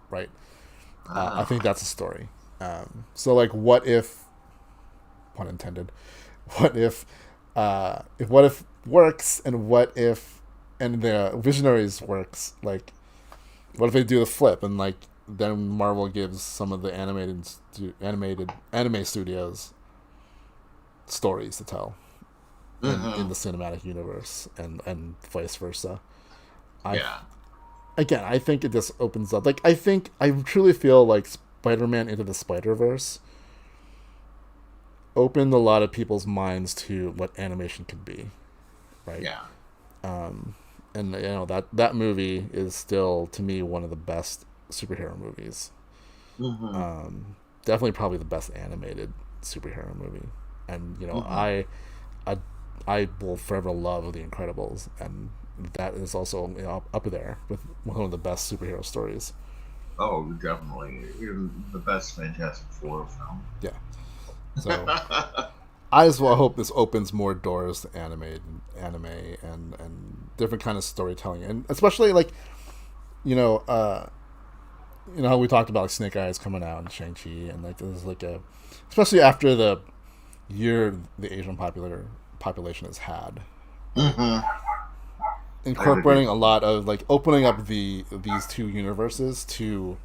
Right. I think that's a story. So like what if pun intended, what if works and what if and the Visionaries works, like what if they do the flip and like then Marvel gives some of the anime studios stories to tell in the cinematic universe and vice versa. Again, I think it just opens up. Like, I truly feel like Spider-Man Into the Spider-Verse opened a lot of people's minds to what animation could be, right? Yeah. And that movie is still to me one of the best superhero movies. Definitely, probably the best animated superhero movie, and I will forever love The Incredibles, and that is also up there with one of the best superhero stories. Oh, definitely. Even the best Fantastic Four film. Yeah. So I as well hope this opens more doors to anime and different kind of storytelling, and especially like how we talked about like Snake Eyes coming out and Shang-Chi, and like there's like especially after the year the Asian population has had. Incorporating a lot of like opening up these two universes to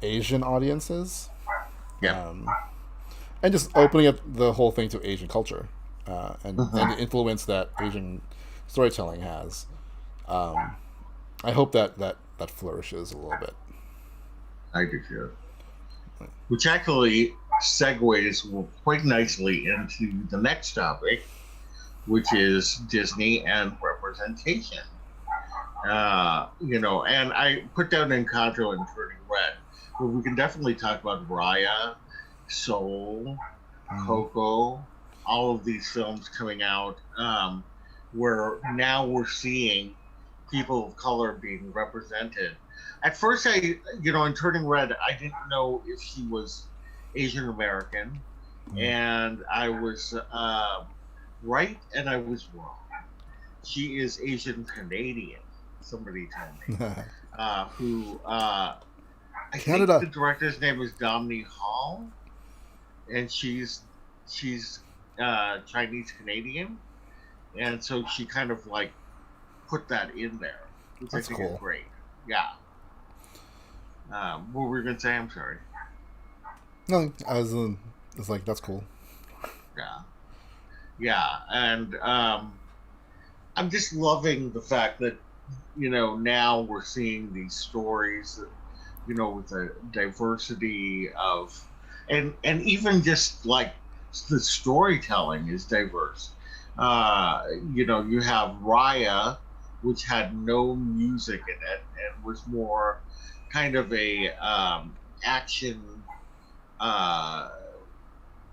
Asian audiences, and just opening up the whole thing to Asian culture, and the influence that Asian storytelling has. I hope that flourishes a little bit. I do too. Which actually segues quite nicely into the next topic, which is Disney and representation. And I put down Encanto and Turning Red, but we can definitely talk about Raya, Soul, Coco, all of these films coming out, where now we're seeing people of color being represented. At first, in Turning Red, I didn't know if he was Asian American, and I was right and I was wrong. she is Asian Canadian. Somebody told me. I think the director's name is Dominique Hall, and she's Chinese Canadian, and so she kind of like put that in there, which I think is great. Yeah. What were we gonna say? I'm sorry. No, it's like that's cool. Yeah, and I'm just loving the fact that now we're seeing these stories that with a diversity of, and even just like the storytelling is diverse. You have Raya, which had no music in it and was more kind of a action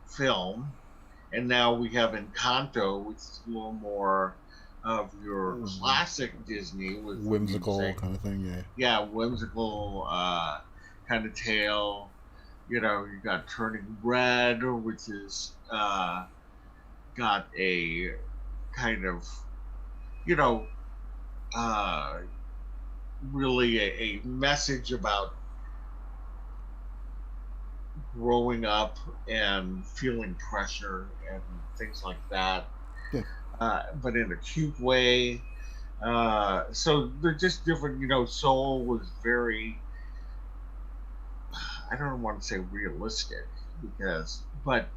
film, and now we have Encanto, which is a little more of your classic Disney with whimsical kind of thing, yeah, whimsical kind of tale. You got Turning Red, which is got a kind of really a message about growing up and feeling pressure and things like that. Yeah. But in a cute way. So they're just different. Soul was very, I don't want to say realistic, but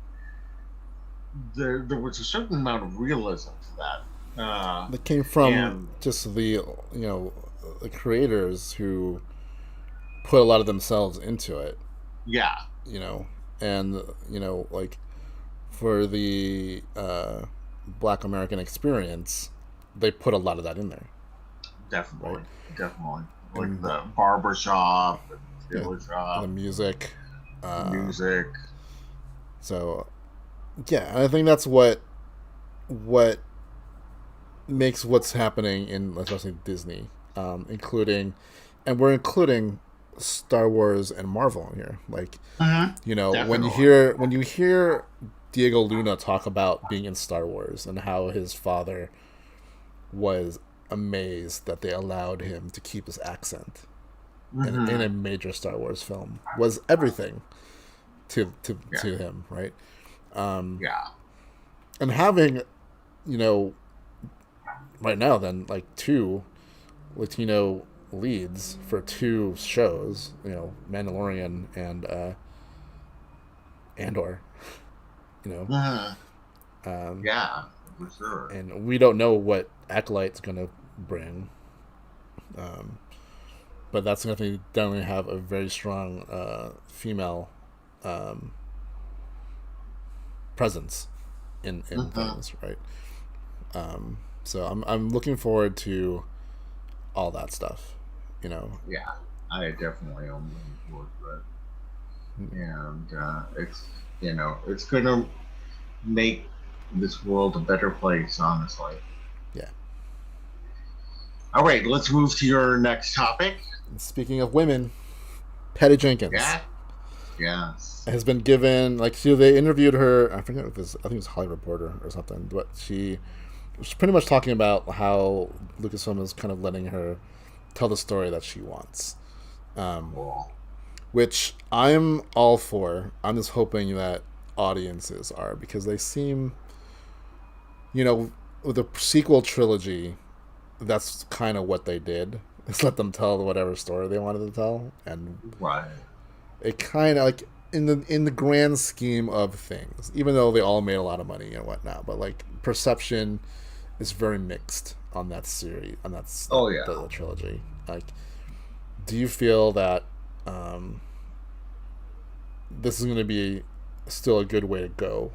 there was a certain amount of realism to that. That came from just the the creators who put a lot of themselves into it. Yeah. And like for the Black American experience, they put a lot of that in there. Definitely, right? Definitely. Like the barbershop, the tailor shop, the music. So, yeah, I think that's what makes what's happening in especially Disney, including Star Wars and Marvel in here. Like, when you hear Diego Luna talk about being in Star Wars and how his father was amazed that they allowed him to keep his accent in a major Star Wars film, was everything to him, right? And having, right now then, like 2 Latino leads for 2 shows, Mandalorian and Andor, yeah, for sure. And we don't know what Acolyte's gonna bring, but that's gonna definitely have a very strong female presence in things, right? So I'm looking forward to all that stuff, Yeah, I definitely am looking forward to it, and it's gonna make this world a better place, honestly. Yeah. All right, let's move to your next topic. Speaking of women, Patty Jenkins. Yeah. Yes. Has been given, they interviewed her. I think it was Hollywood Reporter or something, but she was pretty much talking about how Lucasfilm is kind of letting her tell the story that she wants, which I'm all for. I'm just hoping that audiences are, because they seem, with the sequel trilogy, that's kind of what they did. Is let them tell whatever story they wanted to tell, and it kind of like in the grand scheme of things, even though they all made a lot of money and whatnot, but like perception is very mixed on that series, on the trilogy. Like, do you feel that this is going to be still a good way to go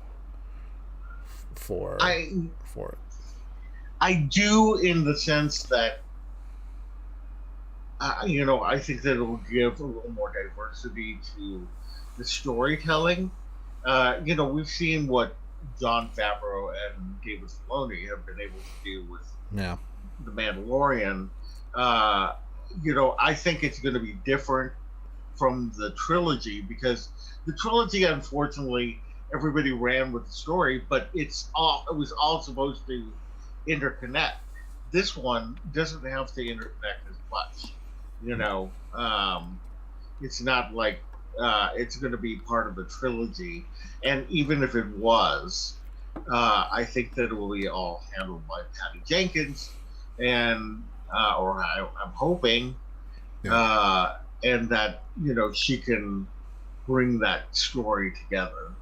for it? I do, in the sense that I think that it will give a little more diversity to the storytelling. We've seen what Jon Favreau and David Filoni have been able to do with The Mandalorian. I think it's going to be different from the trilogy, because the trilogy, unfortunately, everybody ran with the story, but it was all supposed to interconnect. this one doesn't have to interconnect as much. You know, it's not like it's going to be part of a trilogy, and even if it was, I think that it will be all handled by Patty Jenkins, and or I'm hoping, and that she can bring that story together.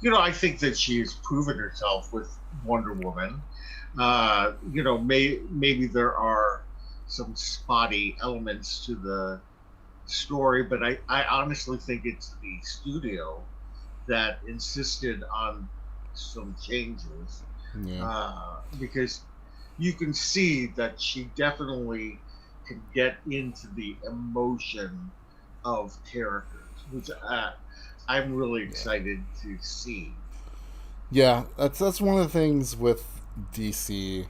I think that she has proven herself with Wonder Woman. Maybe there are some spotty elements to the story, but I honestly think it's the studio that insisted on some changes. Because you can see that she definitely can get into the emotion of characters, which I'm really excited to see. Yeah, that's one of the things with DC.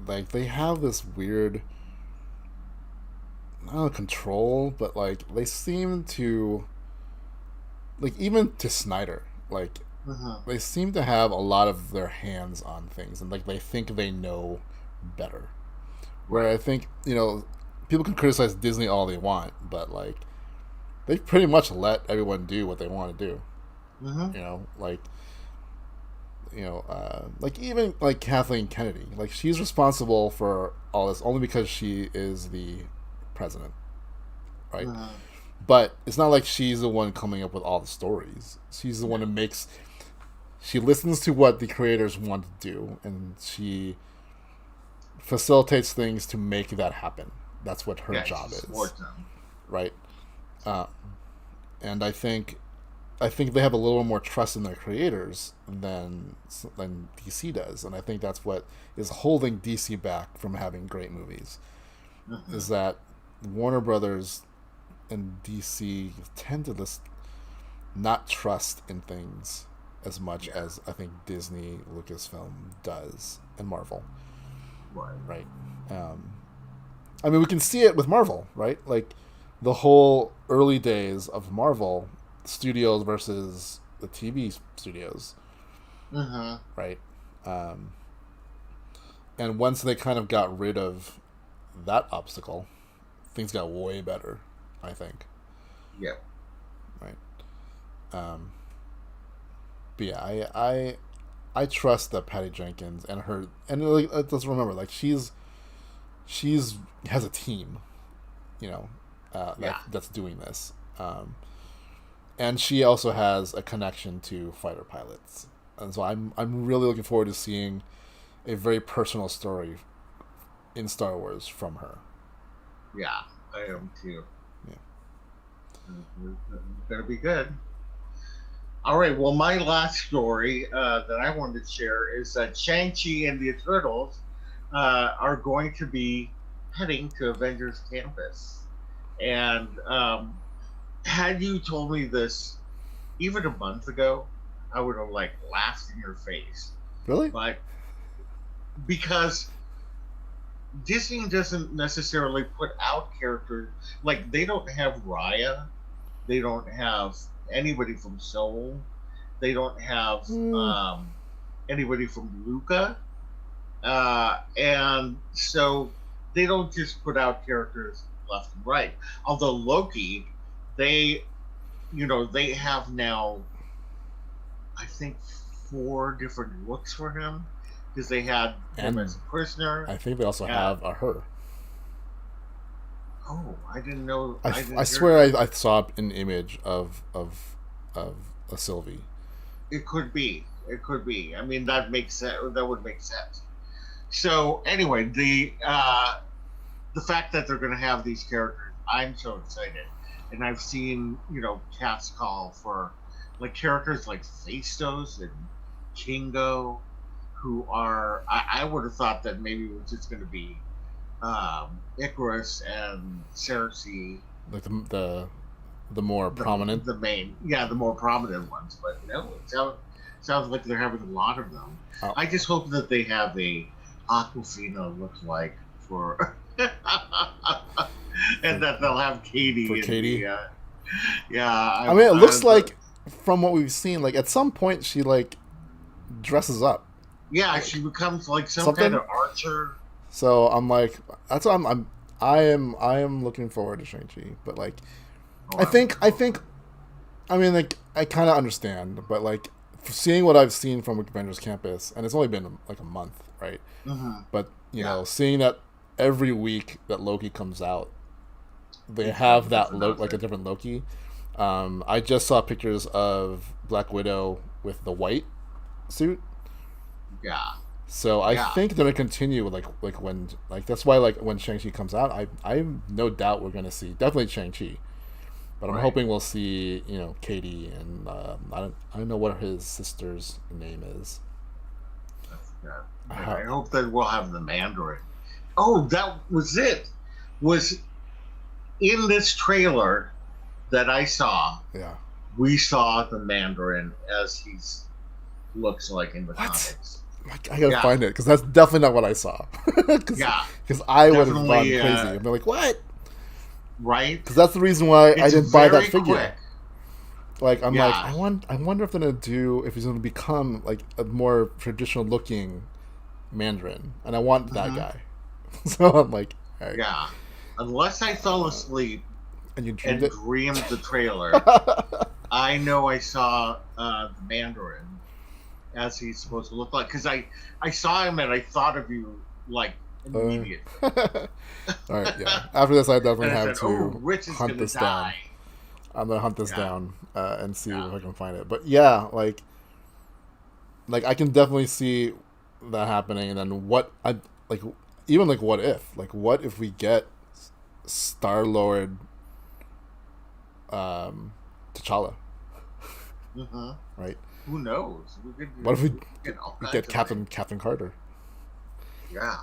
Like, they have this weird, I don't know, control, but like they seem to, like, even to Snyder, like they seem to have a lot of their hands on things, and like they think they know better. Where I think people can criticize Disney all they want, but like they pretty much let everyone do what they want to do. Like even like Kathleen Kennedy, like she's responsible for all this only because she is the president, right? But it's not like she's the one coming up with all the stories. She's the one who makes. She listens to what the creators want to do, and she facilitates things to make that happen. That's what her job is, right? And I think they have a little more trust in their creators than DC does, and I think that's what is holding DC back from having great movies. Is that Warner Brothers and DC tend to just not trust in things as much as I think Disney, Lucasfilm does, and Marvel. Right. I mean, we can see it with Marvel, right? Like the whole early days of Marvel studios versus the TV studios, right? And once they kind of got rid of that obstacle, things got way better, I think. Yeah. Right. But yeah, I trust that Patty Jenkins and her, and like, let's remember, like she's has a team, that's doing this. And she also has a connection to fighter pilots, and so I'm really looking forward to seeing a very personal story in Star Wars from her. Yeah, I am too. Yeah, it's gonna be good. All right. Well, my last story that I wanted to share is that Shang-Chi and the Eternals are going to be heading to Avengers Campus, and had you told me this even a month ago, I would have laughed in your face. Really? But because Disney doesn't necessarily put out characters, like they don't have Raya, they don't have anybody from Soul, they don't have anybody from Luca, and so they don't just put out characters left and right. Although Loki, they have now, I think, 4 different looks for him, because they had him as a prisoner. I think they also have a her. Oh, I didn't know. I swear I saw an image of a Sylvie. It could be. I mean, that makes sense. That would make sense. So anyway, the fact that they're going to have these characters, I'm so excited. And I've seen, cast call for characters like Phastos and Kingo, who are, I would have thought that maybe it was just going to be Icarus and Cersei, like the more prominent, the more prominent ones. But no, it sounds like they're having a lot of them. Oh. I just hope that they have a Aquafina look like for, and that they'll have Katie. For Katie, I mean, it looks like from what we've seen, at some point she dresses up. Yeah, she becomes some kind of archer. So I'm like, that's what I am looking forward to Shang-Chi, but like, I think, I mean, like, I kind of understand, but like, seeing what I've seen from Avengers Campus, and it's only been like a month, right? Mm-hmm. But you know, seeing that every week that Loki comes out, they have that like a different Loki. I just saw pictures of Black Widow with the white suit. Yeah. So I think they're gonna continue with like when like that's why like when Shang-Chi comes out, I have no doubt we're gonna see definitely Shang-Chi, but I'm hoping we'll see Katie and I don't know what his sister's name is. I hope that we'll have the Mandarin. Oh, that was it. Was in this trailer that I saw. Yeah. We saw the Mandarin as he looks like in the comics. I gotta find it because that's definitely not what I saw. Because I would have gone crazy and be like, "What?" Right? Because that's the reason why I didn't buy that figure. Quick. Like I'm like I wonder if they're gonna do if he's gonna become like a more traditional looking Mandarin, and I want that guy. So I'm like, right. Yeah. Unless I fell asleep and dreamed the trailer, I know I saw the Mandarin as he's supposed to look like. Because I saw him and I thought of you like immediately. All right, yeah. After this, I definitely have to Rich is hunt this die. down. I'm gonna hunt this down and see if I can find it. But yeah, like I can definitely see that happening. And then what I like, even like what if we get Star-Lord, T'Challa, right? Who knows? What if we get Captain Carter? Yeah.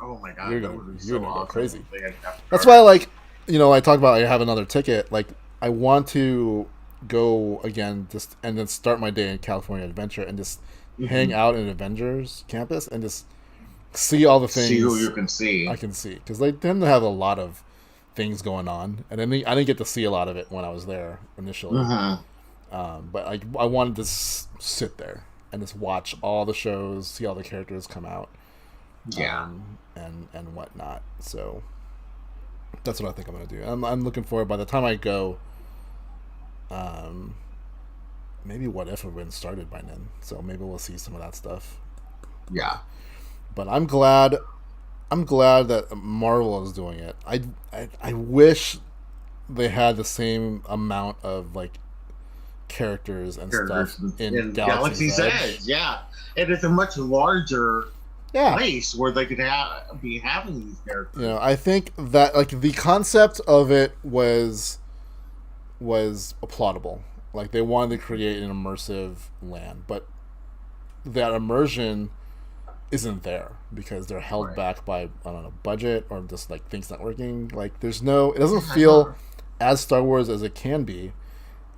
Oh my God. You're gonna go crazy. That's why, like, I talk about I have another ticket. Like, I want to go again, and then start my day in California Adventure and just hang out in Avengers Campus and just see all the things. See who you can see. I can see because they tend to have a lot of things going on, and I didn't get to see a lot of it when I was there initially. But I wanted to sit there and just watch all the shows, see all the characters come out, and whatnot. So that's what I think I'm gonna do. I'm looking forward. By the time I go, maybe What If have been started by then, so maybe we'll see some of that stuff. Yeah, but I'm glad that Marvel is doing it. I wish they had the same amount of like characters and stuff in Galaxy's Edge. Yeah, and it's a much larger place where they could be having these characters. I think that like the concept of it was applaudable. Like they wanted to create an immersive land, but that immersion isn't there because they're held back by I don't know budget or just like things not working. Like it doesn't feel as Star Wars as it can be.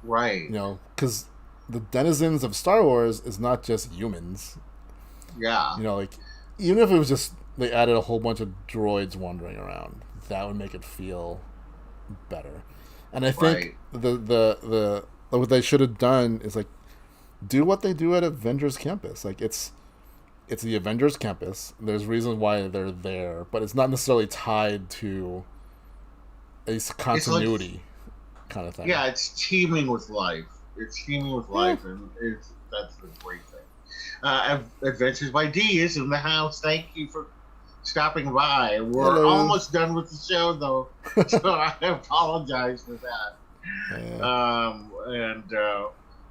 Right. Because the denizens of Star Wars is not just humans. Yeah. Like even if it was just they added a whole bunch of droids wandering around, that would make it feel better. And I think the what they should have done is like do what they do at Avengers Campus. Like it's the Avengers Campus. There's reasons why they're there, but it's not necessarily tied to a continuity kind of thing. Yeah, it's teeming with life. And that's the great thing. Adventures by D is in the house. Thank you for stopping by. We're almost done with the show, though, so I apologize for that. And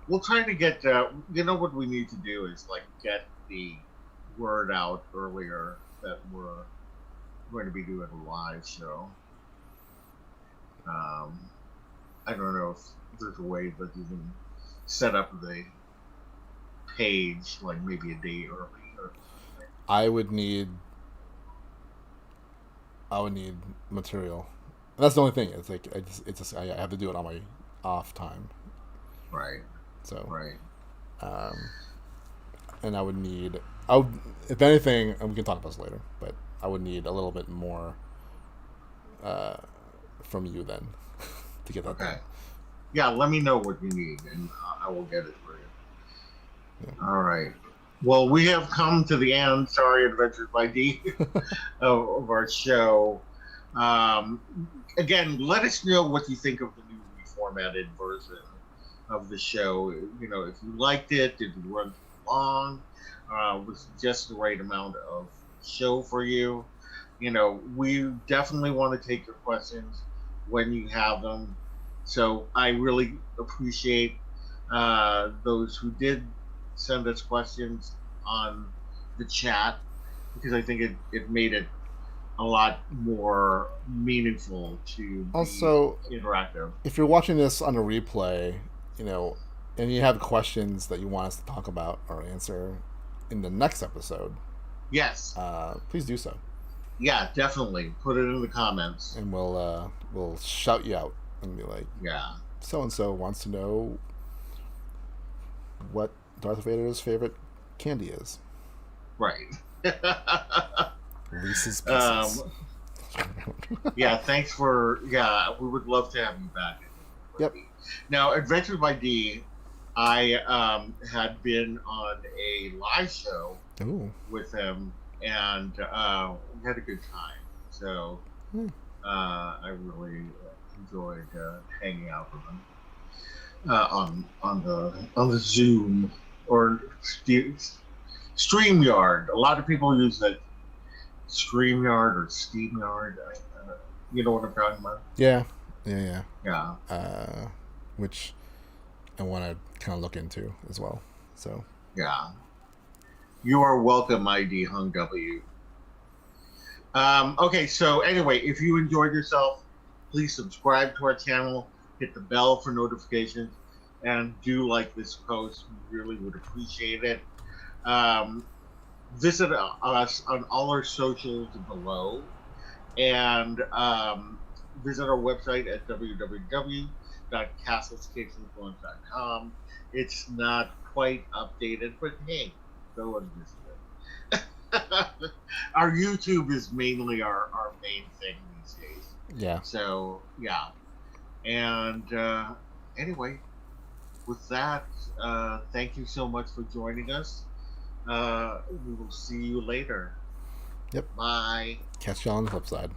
we'll try to get. What we need to do is like get the word out earlier that we're going to be doing a live show. I don't know if there's a way that you can set up the page like maybe a day early or something. I would need material. And that's the only thing. It's like I have to do it on my off time. Right. So right. And I would need. If anything, and we can talk about this later, but I would need a little bit more from you then to get that done. Yeah, let me know what you need, and I will get it for you. Yeah. All right. Well, we have come to the end. Sorry, Adventures by D, of our show. Um, Again, let us know what you think of the new reformatted version of the show. You know, if you liked it, did it run too long? Was just the right amount of show for you? You know, we definitely want to take your questions when you have them. So I really appreciate those who did send us questions on the chat, because I think it made it a lot more meaningful to be also interactive. If you're watching this on a replay, you know, and you have questions that you want us to talk about or answer in the next episode, yes, please do so. Yeah, definitely put it in the comments, and we'll shout you out and be like, yeah, so and so wants to know what Darth Vader's favorite candy is. Right. Reese's Pieces. Yeah, thanks for. Yeah, we would love to have you back. Yep. Now, Adventures by D, I had been on a live show with him, and we had a good time. So I really enjoyed hanging out with him on the Zoom or StreamYard. A lot of people use that StreamYard or SteamYard. You know what I'm talking about? Yeah. Which I want to kind of look into as well. So yeah, you are welcome, ID Hung W. Okay, so anyway, if you enjoyed yourself, please subscribe to our channel, hit the bell for notifications, and do like this post. We really would appreciate it. Visit us on all our socials below, and visit our website at www.castlescapesinfluence.com. It's not quite updated, but hey, go and visit it. Our YouTube is mainly our main thing these days. Yeah. So, yeah. And anyway, with that, thank you so much for joining us. We will see you later. Yep. Bye. Catch you on the flip side.